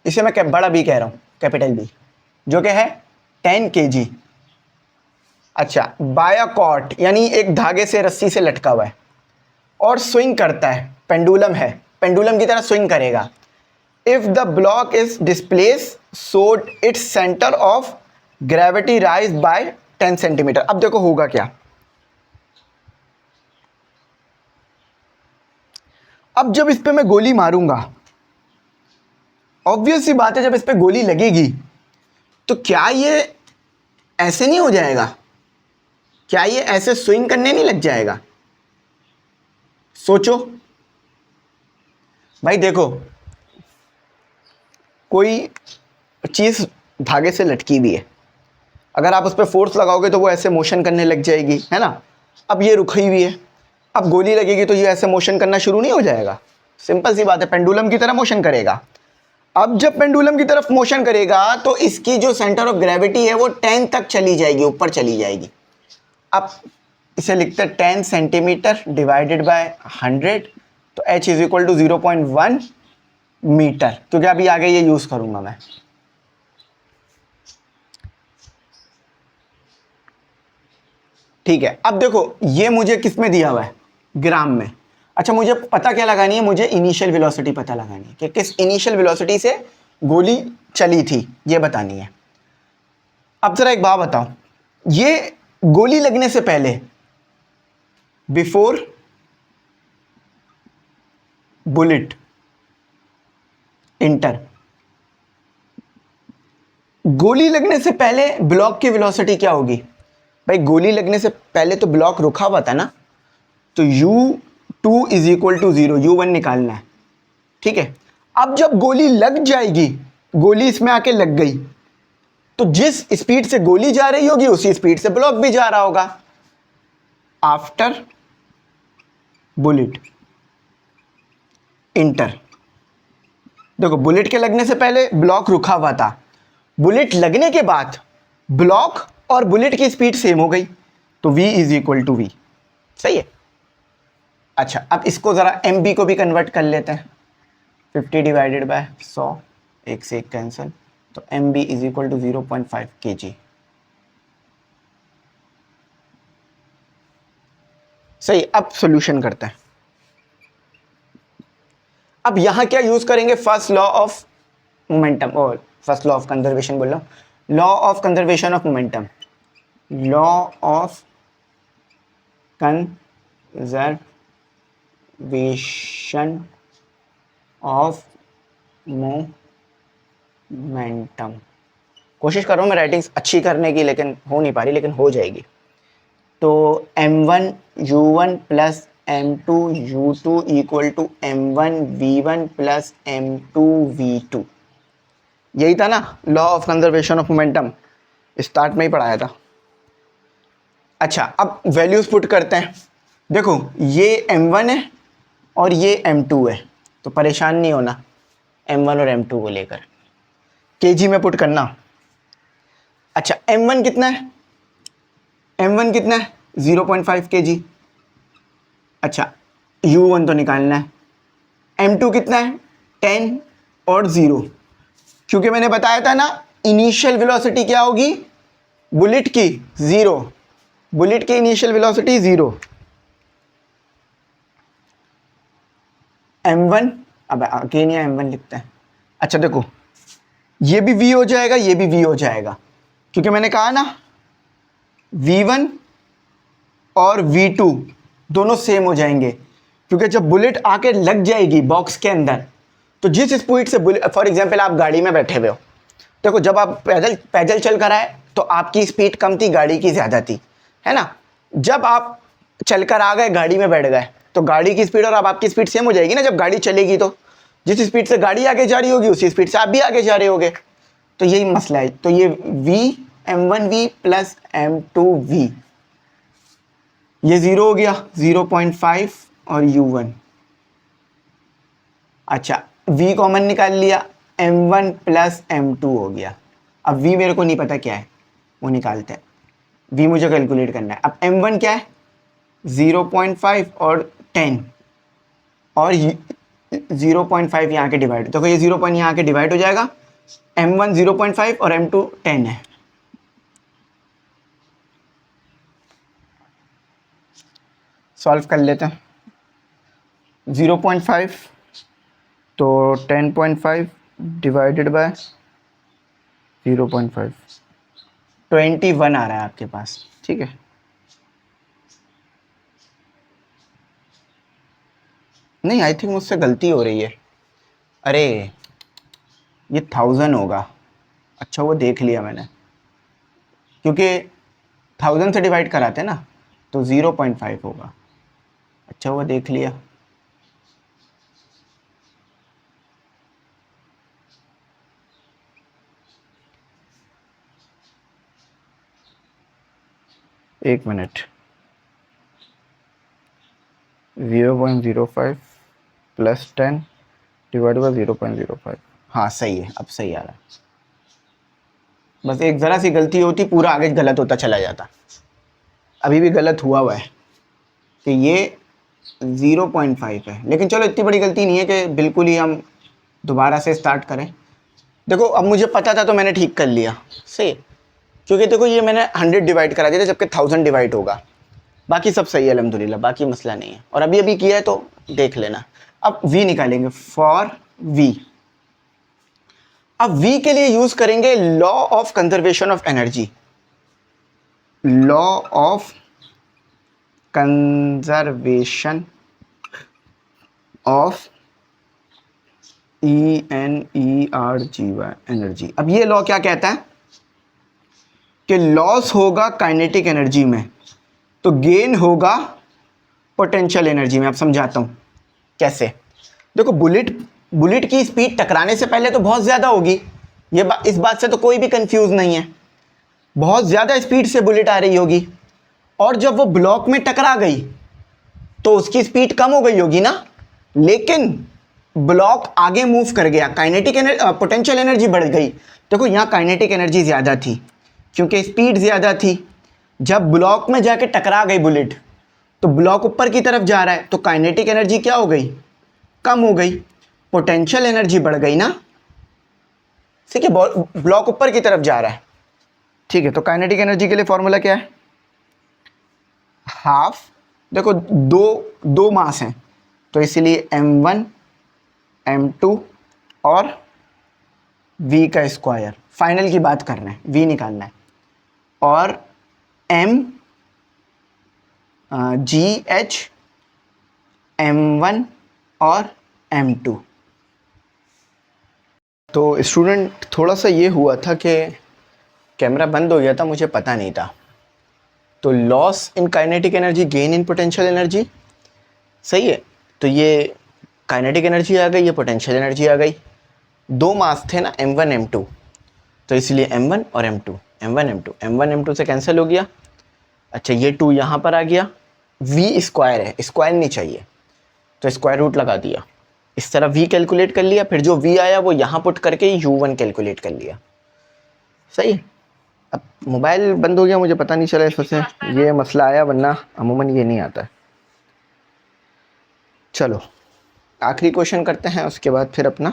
इसे मैं बड़ा B कह रहा हूँ, कैपिटल B, जो कि है 10 kg। अच्छा, बाय कॉर्ड यानी एक धागे से, रस्सी से लटका हुआ है और स्विंग करता है, पेंडुलम है, पेंडुलम की तरह स्विंग करेगा। If the block is displace so its centre of gravity rise by 10 centimetre. अब देखो होगा क्या, अब जब इस पे मैं गोली मारूंगा, ऑब्वियस सी बात है जब इस पे गोली लगेगी तो क्या ये ऐसे नहीं हो जाएगा, क्या ये ऐसे स्विंग करने नहीं लग जाएगा। सोचो भाई, देखो कोई चीज धागे से लटकी हुई है, अगर आप उस पर फोर्स लगाओगे तो वो ऐसे मोशन करने लग जाएगी, है ना। अब ये रुकी हुई है, अब गोली लगेगी तो ये ऐसे मोशन करना शुरू नहीं हो जाएगा। सिंपल सी बात है, पेंडुलम की तरह मोशन करेगा। अब जब पेंडुलम की तरफ मोशन करेगा तो इसकी जो सेंटर ऑफ ग्रेविटी है वो 10 तक चली जाएगी, ऊपर चली जाएगी। अब इसे लिखते हैं 10 सेंटीमीटर डिवाइडेड बाय 100, तो h is equal to 0.1 metre, क्योंकि अभी आगे ये यूज करूंगा मैं। ठीक है, अब देखो ये मुझे किस में दिया हुआ है, ग्राम में। अच्छा, मुझे पता क्या लगानी है, मुझे इनिशियल वेलोसिटी पता लगानी है कि किस इनिशियल वेलोसिटी से गोली चली थी, ये बतानी है। अब जरा एक बात बताओ, ये गोली लगने से पहले, बिफोर बुलेट इंटर, गोली लगने से पहले ब्लॉक की वेलोसिटी क्या होगी भाई। गोली लगने से पहले तो ब्लॉक रुका हुआ था ना, तो u2 is equal to 0, u1 निकालना है, ठीक है। अब जब गोली लग जाएगी, गोली इसमें आके लग गई, तो जिस स्पीड से गोली जा रही होगी उसी स्पीड से ब्लॉक भी जा रहा होगा। आफ्टर बुलेट इंटर, देखो बुलेट के लगने से पहले ब्लॉक रुका हुआ था, बुलेट लगने के बाद ब्लॉक और बुलेट की स्पीड सेम हो गई, तो v is equal to v। सही है। अच्छा, अब इसको ज़रा MB को भी कन्वर्ट कर लेते हैं। 50 डिवाइडेड बाय 100, एक से एक कैंसिल, तो MB is equal to 0.5 kg। सही, अब सॉल्यूशन करते हैं। अब यहां क्या यूज करेंगे, फर्स्ट लॉ ऑफ मोमेंटम, और फर्स्ट लॉ ऑफ कंजर्वेशन बोल रहा हूं, law of conservation of momentum, law of conservation of momentum. कोशिश कर रहा हूं मैं राइटिंग्स अच्छी करने की, लेकिन हो नहीं पा रही, लेकिन हो जाएगी। तो m1 u1 plus m2 u2 equal to m1 v1 plus m2 v2। यही था ना law of conservation of momentum, start में ही पढ़ाया था। अच्छा, अब वैल्यूज पुट करते हैं। देखो ये m1 है और ये m2 है, तो परेशान नहीं होना m1 और m2 को लेकर, kg में पुट करना। अच्छा, m1 कितना है, m1 कितना है 0.5 kg। अच्छा, u1 तो निकालना है, m2 कितना है 10 और 0, क्योंकि मैंने बताया था ना इनिशियल वेलोसिटी क्या होगी बुलेट की, 0, बुलेट की इनिशियल वेलोसिटी 0। m1, अब अगेन यहाँ m1 लिखते हैं। अच्छा देखो, ये भी v हो जाएगा, ये भी v हो जाएगा, क्योंकि मैंने कहा ना v1 और v2 दोनों सेम हो जाएंगे, क्योंकि जब बुलेट आके लग जाएगी बॉक्स के अंदर, तो जिस स्पीड से बुलेट, फॉर एग्जांपल आप गाड़ी में बैठे हुए हो, देखो जब आप पैदल चल कर आए तो आपकी स्पीड कम थी, गाड़ी की ज़्यादा थी, है ना। जब आप चलकर आ गए, गाड़ी में बैठ गए, तो गाड़ी की स्पीड और अब आपकी स्पीड सेम हो जाएगी ना। जब गाड़ी चलेगी तो जिस स्पीड से गाड़ी आगे जा रही होगी उसी स्पीड से आप भी आगे जा रहे होगे, तो यही मसला है। तो ये v m1v प्लस m2v, ये 0 हो गया, 0.5 और u1। अच्छा, v कॉमन निकाल लिया, m1 प्लस m2 हो गया। अब v मेरे को नहीं पता क्या है, वो निकालते हैं। v मुझे कैलकुलेट करना है। अब m1 क्या है 0.5 और 10 और 0.5 यहाँ के डिवाइड, देखो ये 0 पॉइंट यहाँ के डिवाइड हो जाएगा। m1 0.5 और m2 10 है। सॉल्व कर लेते हैं। 0.5 तो 10.5 डिवाइडेड बाय 0.5, 21 आ रहा है आपके पास, ठीक है। नहीं, आई थिंक मुझसे गलती हो रही है। अरे ये 1000 होगा। अच्छा, वो देख लिया मैंने, क्योंकि 1000 से डिवाइड कराते ना, तो 0.5 होगा। अच्छा, वो देख लिया। एक मिनट, 0.05 प्लस 10 डिवाइड बाई 0.05, हाँ सही है, अब सही आ रहा है। बस एक ज़रा सी गलती होती, पूरा आगे गलत होता चला जाता। अभी भी गलत हुआ है कि ये 0.5 है, लेकिन चलो इतनी बड़ी गलती नहीं है कि बिल्कुल ही हम दोबारा से स्टार्ट करें। देखो अब मुझे पता था तो मैंने ठीक कर लिया, सही, क्योंकि देखो ये मैंने 100 डिवाइड करा दिया था, जबकि 1000 डिवाइड होगा। बाकी सब सही है अल्हम्दुलिल्लाह, बाकी मसला नहीं है। और अभी किया है तो देख लेना। अब v निकालेंगे, फॉर v। अब v के लिए यूज करेंगे law of conservation of energy, law of conservation of ENERGY, energy. अब ये लॉ क्या कहता है कि लॉस होगा काइनेटिक एनर्जी में तो गेन होगा पोटेंशियल एनर्जी में। अब समझाता हूं कैसे। देखो बुलेट की स्पीड टकराने से पहले तो बहुत ज़्यादा होगी, इस बात से तो कोई भी कंफ्यूज नहीं है। बहुत ज़्यादा स्पीड से बुलेट आ रही होगी, और जब वो ब्लॉक में टकरा गई तो उसकी स्पीड कम हो गई होगी ना, लेकिन ब्लॉक आगे मूव कर गया, काइनेटिक पोटेंशियल एनर्जी बढ़ गई। देखो यहाँ काइनेटिक एनर्जी ज़्यादा थी क्योंकि स्पीड ज़्यादा थी। जब ब्लॉक में जाके टकरा गई बुलेट तो ब्लॉक ऊपर की तरफ जा रहा है तो काइनेटिक एनर्जी क्या हो गई, कम हो गई, पोटेंशियल एनर्जी बढ़ गई ना। ठीक है, ब्लॉक ऊपर की तरफ जा रहा है। ठीक है, तो काइनेटिक एनर्जी के लिए फॉर्मूला क्या है, हाफ, देखो दो मास हैं तो इसीलिए m1 m2 और v का स्क्वायर, फाइनल की बात कर रहे हैं, v निकालना है, और m gh m1 और m2। तो स्टूडेंट थोड़ा सा ये हुआ था कि कैमरा बंद हो गया था, मुझे पता नहीं था। तो loss in kinetic energy, gain in potential energy, सही है। तो ये काइनेटिक एनर्जी आ गई, ये पोटेंशियल एनर्जी आ गई। दो मास थे ना m1 m2, तो इसलिए m1 और m2, m1 m2, m1 m2 से कैंसिल हो गया। अच्छा, ये 2 यहाँ पर आ गया, v स्क्वायर है, स्क्वायर नहीं चाहिए तो स्क्वायर रूट लगा दिया, इस तरह v कैलकुलेट कर लिया, फिर जो v आया वो यहाँ पुट करके u1 कैलकुलेट कर लिया। सही है। अब मोबाइल बंद हो गया, मुझे पता नहीं चला, इस वजह से ये मसला आया, वरना अमूमन ये नहीं आता है। चलो आखिरी क्वेश्चन करते हैं, उसके बाद फिर अपना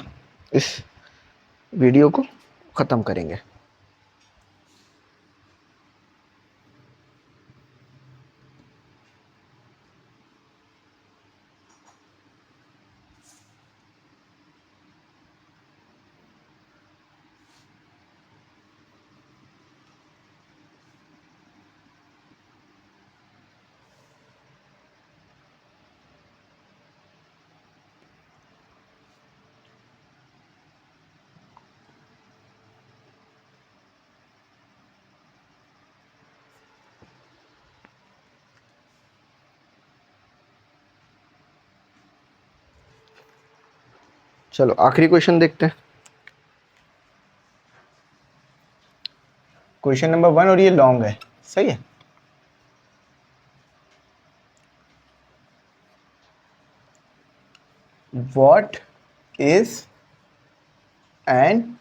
इस वीडियो को ख़त्म करेंगे। चलो आखिरी क्वेश्चन देखते हैं, क्वेश्चन नंबर 1, और ये लॉन्ग है। सही है। What is an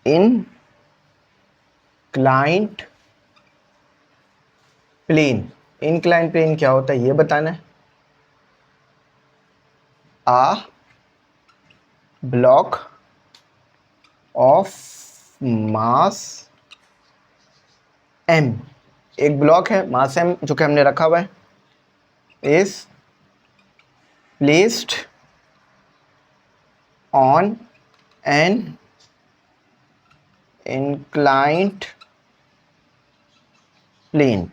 inclined plane. Inclined plane क्या होता है ये बताना है। A block of mass m, एक ब्लॉक है मास m जो कि हमने रखा हुआ है, is placed on an inclined plane,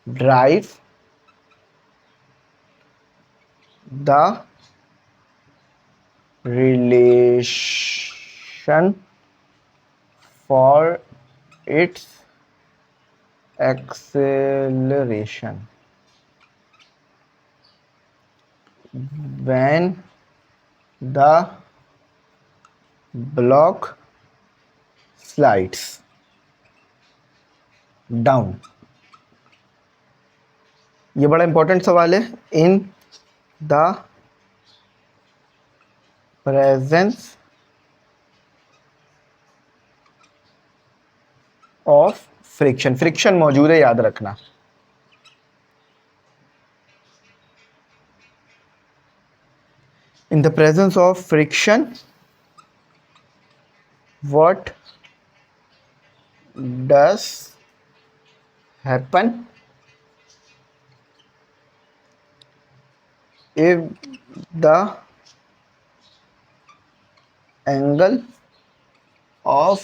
drive the relation for its acceleration when the block slides down। ये बड़ा इंपॉर्टेंट सवाल है। In the presence of friction, friction मौजूद है, याद रखना। In the presence of friction what does happen if the angle of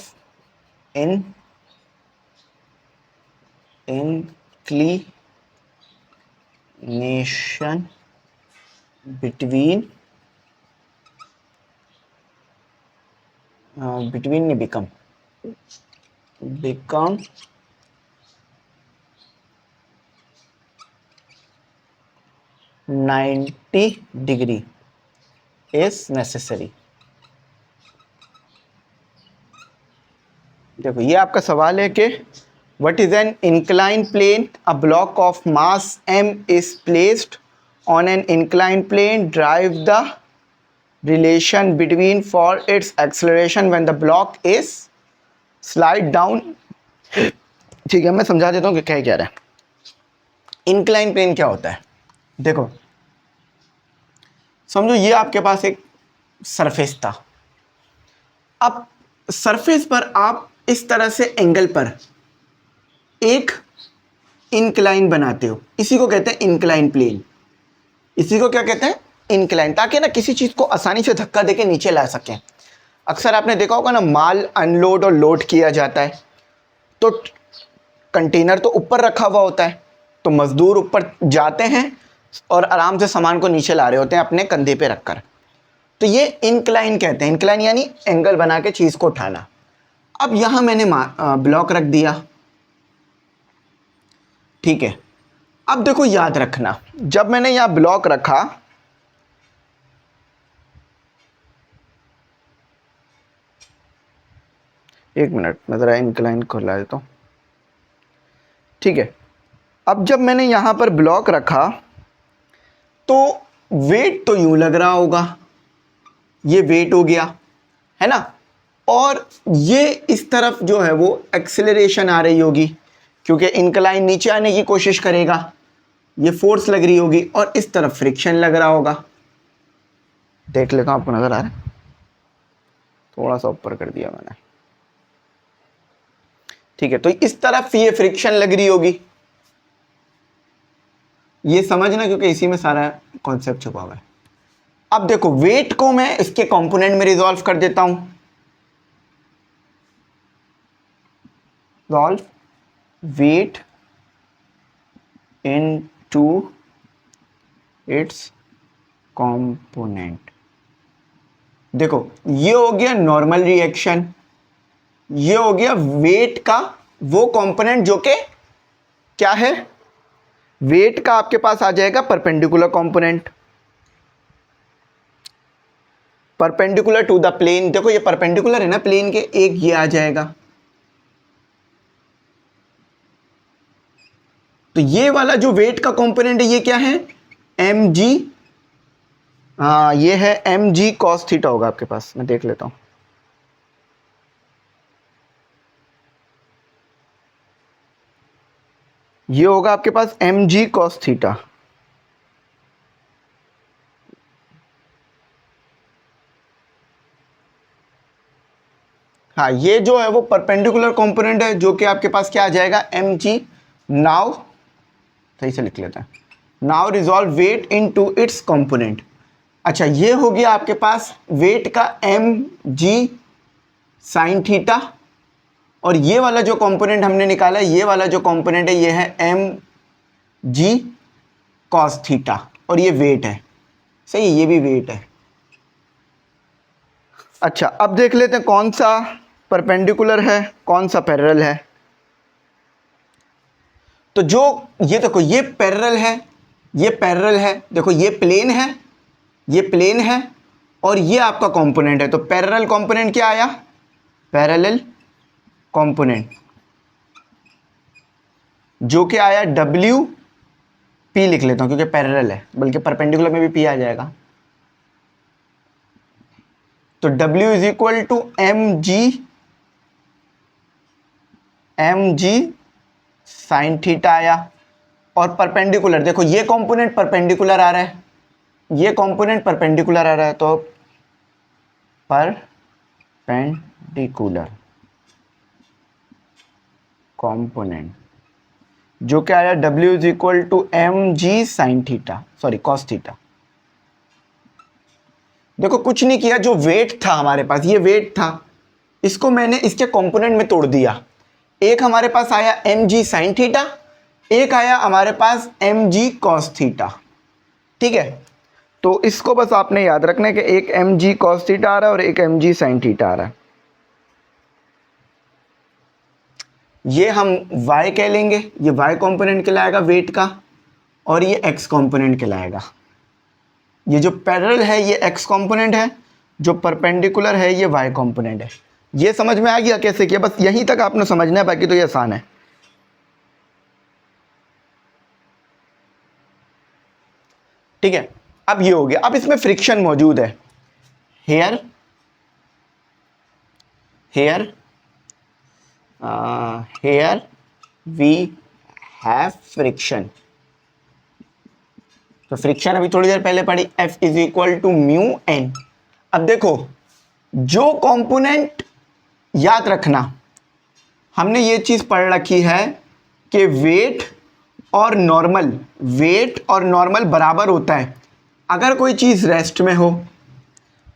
inclination between नहीं, become 90 degree is necessary। देखो ये आपका सवाल है कि what is an inclined plane, a block of mass m is placed on an inclined plane, drive the relation between for its acceleration when the block is slide down ठीक है, मैं समझा देता हूँ कि क्या रहा है। इंक्लाइन प्लेन क्या होता है, देखो समझो ये आपके पास एक सरफेस था। अब सरफेस पर आप इस तरह से एंगल पर एक इंक्लाइन बनाते हो, इसी को कहते हैं इंक्लाइन प्लेन। इसी को क्या कहते हैं, इंक्लाइन, ताकि ना किसी चीज को आसानी से धक्का देके नीचे ला सकें। अक्सर आपने देखा होगा ना, माल अनलोड और लोड किया जाता है तो कंटेनर तो ऊपर रखा हुआ होता है, तो मजदूर ऊपर जाते हैं और आराम से सामान को नीचे ला रहे होते हैं अपने कंधे पे रखकर। तो ये इंक्लाइन कहते हैं, इंक्लाइन यानी एंगल बना के चीज को उठाना। अब यहां मैंने ब्लॉक रख दिया, ठीक है। अब देखो याद रखना, जब मैंने यहां ब्लॉक रखा, एक मिनट मैं जरा इंक्लाइन खोला देता हूं, ठीक है। अब जब मैंने यहां पर ब्लॉक रखा तो वेट तो यूं लग रहा होगा, ये वेट हो गया है ना, और ये इस तरफ जो है वो एक्सेलरेशन आ रही होगी क्योंकि इंक्लाइन नीचे आने की कोशिश करेगा, ये फोर्स लग रही होगी, और इस तरफ फ्रिक्शन लग रहा होगा। देख लेता हूं आपको नजर आ रहा है, थोड़ा सा ऊपर कर दिया मैंने, ठीक है। तो इस तरफ ये फ्रिक्शन लग रही होगी, ये समझना क्योंकि इसी में सारा कॉन्सेप्ट छुपा हुआ है। अब देखो वेट को मैं इसके कंपोनेंट में रिजॉल्व कर देता हूं, solve weight into its component. देखो ये हो गया नॉर्मल रिएक्शन, ये हो गया वेट का वो कंपोनेंट जो कि क्या है, वेट का आपके पास आ जाएगा perpendicular component, perpendicular to the plane. देखो ये परपेंडिकुलर है ना प्लेन के, एक ये आ जाएगा। तो ये वाला जो वेट का कंपोनेंट है ये क्या है, एम जी, हाँ ये है एम जी कॉस थीटा होगा आपके पास, मैं देख लेता हूं। ये होगा आपके पास एम जी कॉस थीटा, हाँ ये जो है वो परपेंडिकुलर कंपोनेंट है जो कि आपके पास क्या आ जाएगा, एम जी। नाउ सही से लिख लेते हैं, now resolve weight into its component. अच्छा ये हो गया आपके पास वेट का एम जी साइन थीटा, और ये वाला जो कंपोनेंट हमने निकाला है, ये वाला जो कंपोनेंट है ये है एम जी कॉस थीटा, और ये वेट है, सही, ये भी वेट है। अच्छा अब देख लेते हैं कौन सा परपेंडिकुलर है कौन सा पैरेलल है। तो जो ये देखो ये पैरेलल है, ये पैरेलल है, देखो ये प्लेन है, ये प्लेन है, और ये आपका कंपोनेंट है। तो पैरेलल कंपोनेंट क्या आया, पैरेलल कंपोनेंट जो कि आया डब्ल्यू पी, लिख लेता हूं क्योंकि पैरेलल है, बल्कि परपेंडिकुलर में भी पी आ जाएगा। तो W is equal to M G sine theta आया, और परपेंडिकुलर देखो ये कंपोनेंट परपेंडिकुलर आ रहा है, ये कंपोनेंट परपेंडिकुलर आ रहा है, तो परपेंडिकुलर कंपोनेंट जो क्या आया, W is equal to M G sine theta, sorry cos theta. देखो कुछ नहीं किया, जो वेट था हमारे पास, ये वेट था, इसको मैंने इसके कंपोनेंट में तोड़ दिया। एक हमारे पास आया एम जी साइन थीटा, एक आया हमारे पास एम जी कॉस थीटा, ठीक है। तो इसको बस आपने याद रखना है कि एक एम जी कॉस थीटा आ रहा है और एक एम जी साइन थीटा आ रहा है। ये हम y कह लेंगे, ये y कंपोनेंट कहलाएगा वेट का, और ये x कंपोनेंट कहलाएगा। ये जो पैरेलल है ये x कंपोनेंट है, जो परपेंडिकुलर है ये y कंपोनेंट है। ये समझ में आ गया कैसे किया, बस यहीं तक आपने समझना है, बाकी तो ये आसान है। ठीक है, अब ये हो गया। अब इसमें फ्रिक्शन मौजूद है, here here here we have friction. तो फ्रिक्शन अभी थोड़ी देर पहले पढ़ी, F is equal to mu N. अब देखो जो कंपोनेंट, याद रखना हमने ये चीज पढ़ रखी है कि वेट और नॉर्मल बराबर होता है अगर कोई चीज रेस्ट में हो,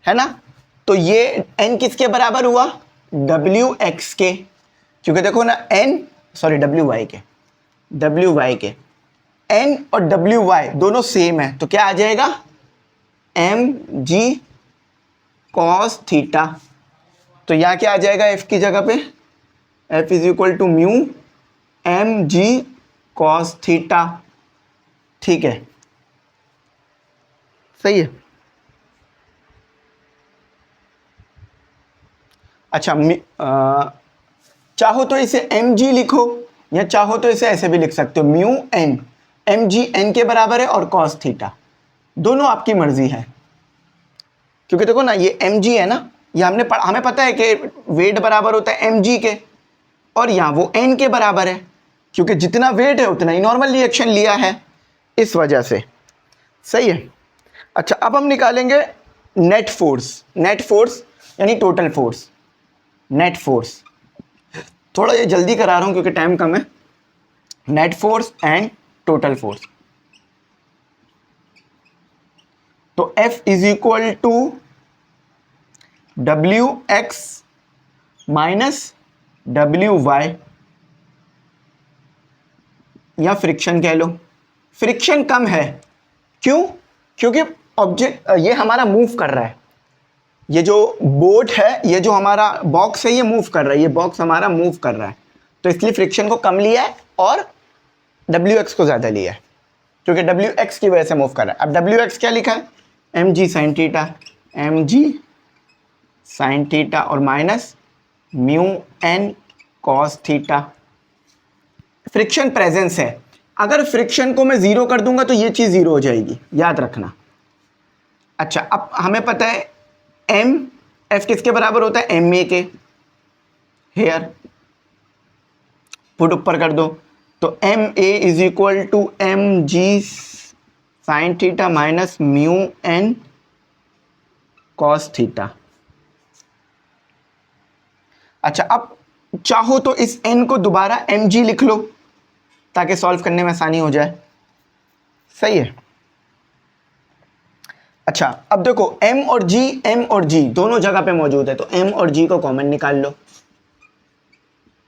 है ना। तो ये n किसके बराबर हुआ, WX के, क्योंकि देखो ना WY के n और WY दोनों सेम है, तो क्या आ जाएगा mg cos थीटा। तो यहां क्या आ जाएगा f की जगह पे, F is equal to mu mg cos theta. ठीक है, सही है। अच्छा, चाहो तो इसे mg लिखो या चाहो तो इसे ऐसे भी लिख सकते हो, म्यू n, mg n के बराबर है और cos थीटा, दोनों आपकी मर्जी है। क्योंकि देखो ना ये mg है ना, ये हमें पता है कि वेट बराबर होता है mg के, और यहाँ वो n के बराबर है, क्योंकि जितना वेट है उतना ही नॉर्मल रिएक्शन लिया है, इस वजह से। सही है। अच्छा, अब हम निकालेंगे नेट फोर्स यानी टोटल फोर्स। नेट फोर्स थोड़ा ये जल्दी करा रहा हूं क्योंकि टाइम कम है। Net force and total force, तो F is equal to WX minus WY, या फ्रिक्शन कह लो। फ्रिक्शन कम है, क्यों? क्योंकि ऑब्जेक्ट ये हमारा मूव कर रहा है, ये जो बोट है, ये जो हमारा बॉक्स है, ये मूव कर रहा है, ये बॉक्स हमारा मूव कर रहा है, तो इसलिए फ्रिक्शन को कम लिया है और WX को ज़्यादा लिया है, क्योंकि WX की वजह से मूव कर रहा है। अब WX क्या लिखा है, mg sin थीटा और minus mu n cos theta. Friction presence है, अगर फ्रिक्शन को मैं जीरो कर दूंगा तो ये चीज जीरो हो जाएगी, याद रखना। अच्छा, अब हमें पता है F किसके बराबर होता है, ma के। हेयर पुट ऊपर कर दो, तो ma is equal to mg sin theta minus mu n cos theta. अच्छा, अब चाहो तो इस n को दोबारा mg लिख लो ताकि सॉल्व करने में आसानी हो जाए। सही है। अच्छा, अब देखो m और g दोनों जगह पे मौजूद है, तो m और g को कॉमन निकाल लो,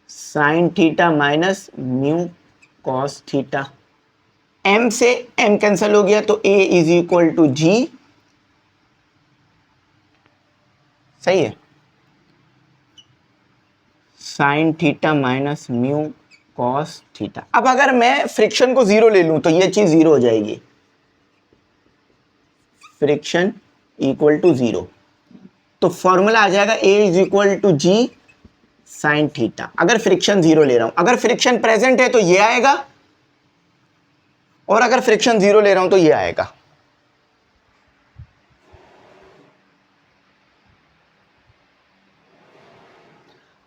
sine theta minus mu cos theta. m से m कैंसिल हो गया, तो a is equal to g। सही है, sine theta minus mu cos theta. अब अगर मैं फ्रिक्शन को जीरो ले लूं तो ये चीज जीरो हो जाएगी, फ्रिक्शन इक्वल टू जीरो, तो फॉर्मूला आ जाएगा a is equal to G sine theta. अगर फ्रिक्शन जीरो ले रहा हूं, अगर फ्रिक्शन प्रेजेंट है तो ये आएगा, और अगर फ्रिक्शन जीरो ले रहा हूं तो ये आएगा।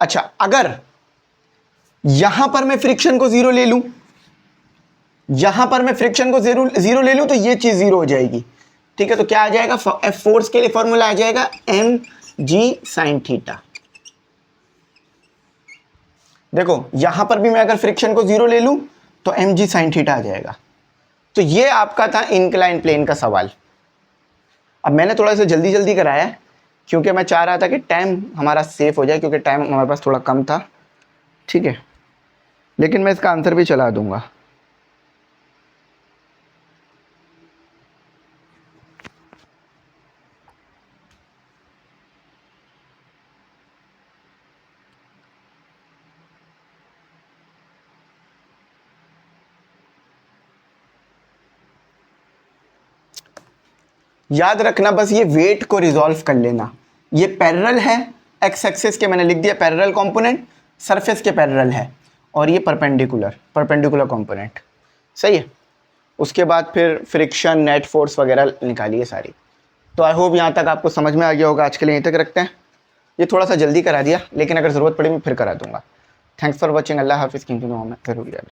अच्छा, अगर यहां पर मैं फ्रिक्शन को जीरो ले लूं, यहां पर मैं फ्रिक्शन को जीरो ले लूं तो ये चीज जीरो हो जाएगी। ठीक है, तो क्या आ जाएगा, फोर्स के लिए फॉर्मूला आ जाएगा mg sin थीटा। देखो यहां पर भी मैं अगर फ्रिक्शन को जीरो ले लूं तो mg sin थीटा आ जाएगा। तो ये आपका था इंक्लाइन प्लेन का सवाल। अब मैंने थोड़ा सा जल्दी जल्दी कराया है क्योंकि मैं चाह रहा था कि टाइम हमारा सेफ हो जाए, क्योंकि टाइम हमारे पास थोड़ा कम था। ठीक है, लेकिन मैं इसका आंसर भी चला दूंगा। याद रखना बस, ये वेट को रिजॉल्व कर लेना। ये पैरेलल है, एक्स एक्सिस के मैंने लिख दिया पैरेलल कंपोनेंट, सरफेस के पैरेलल है, और ये परपेंडिकुलर कंपोनेंट। सही है। उसके बाद फिर फ्रिक्शन, नेट फोर्स वगैरह निकालिए सारी। तो आई होप यहाँ तक आपको समझ में आ गया होगा। आज के लिए यहीं तक रखते हैं। ये थोड़ा सा जल्दी करा दिया, लेकिन अगर ज़रूरत पड़ी मैं फिर करा दूंगा। Thanks for watching. अल्लाह हाफिज़। कीमती दुआ में ज़रूर याद रखें।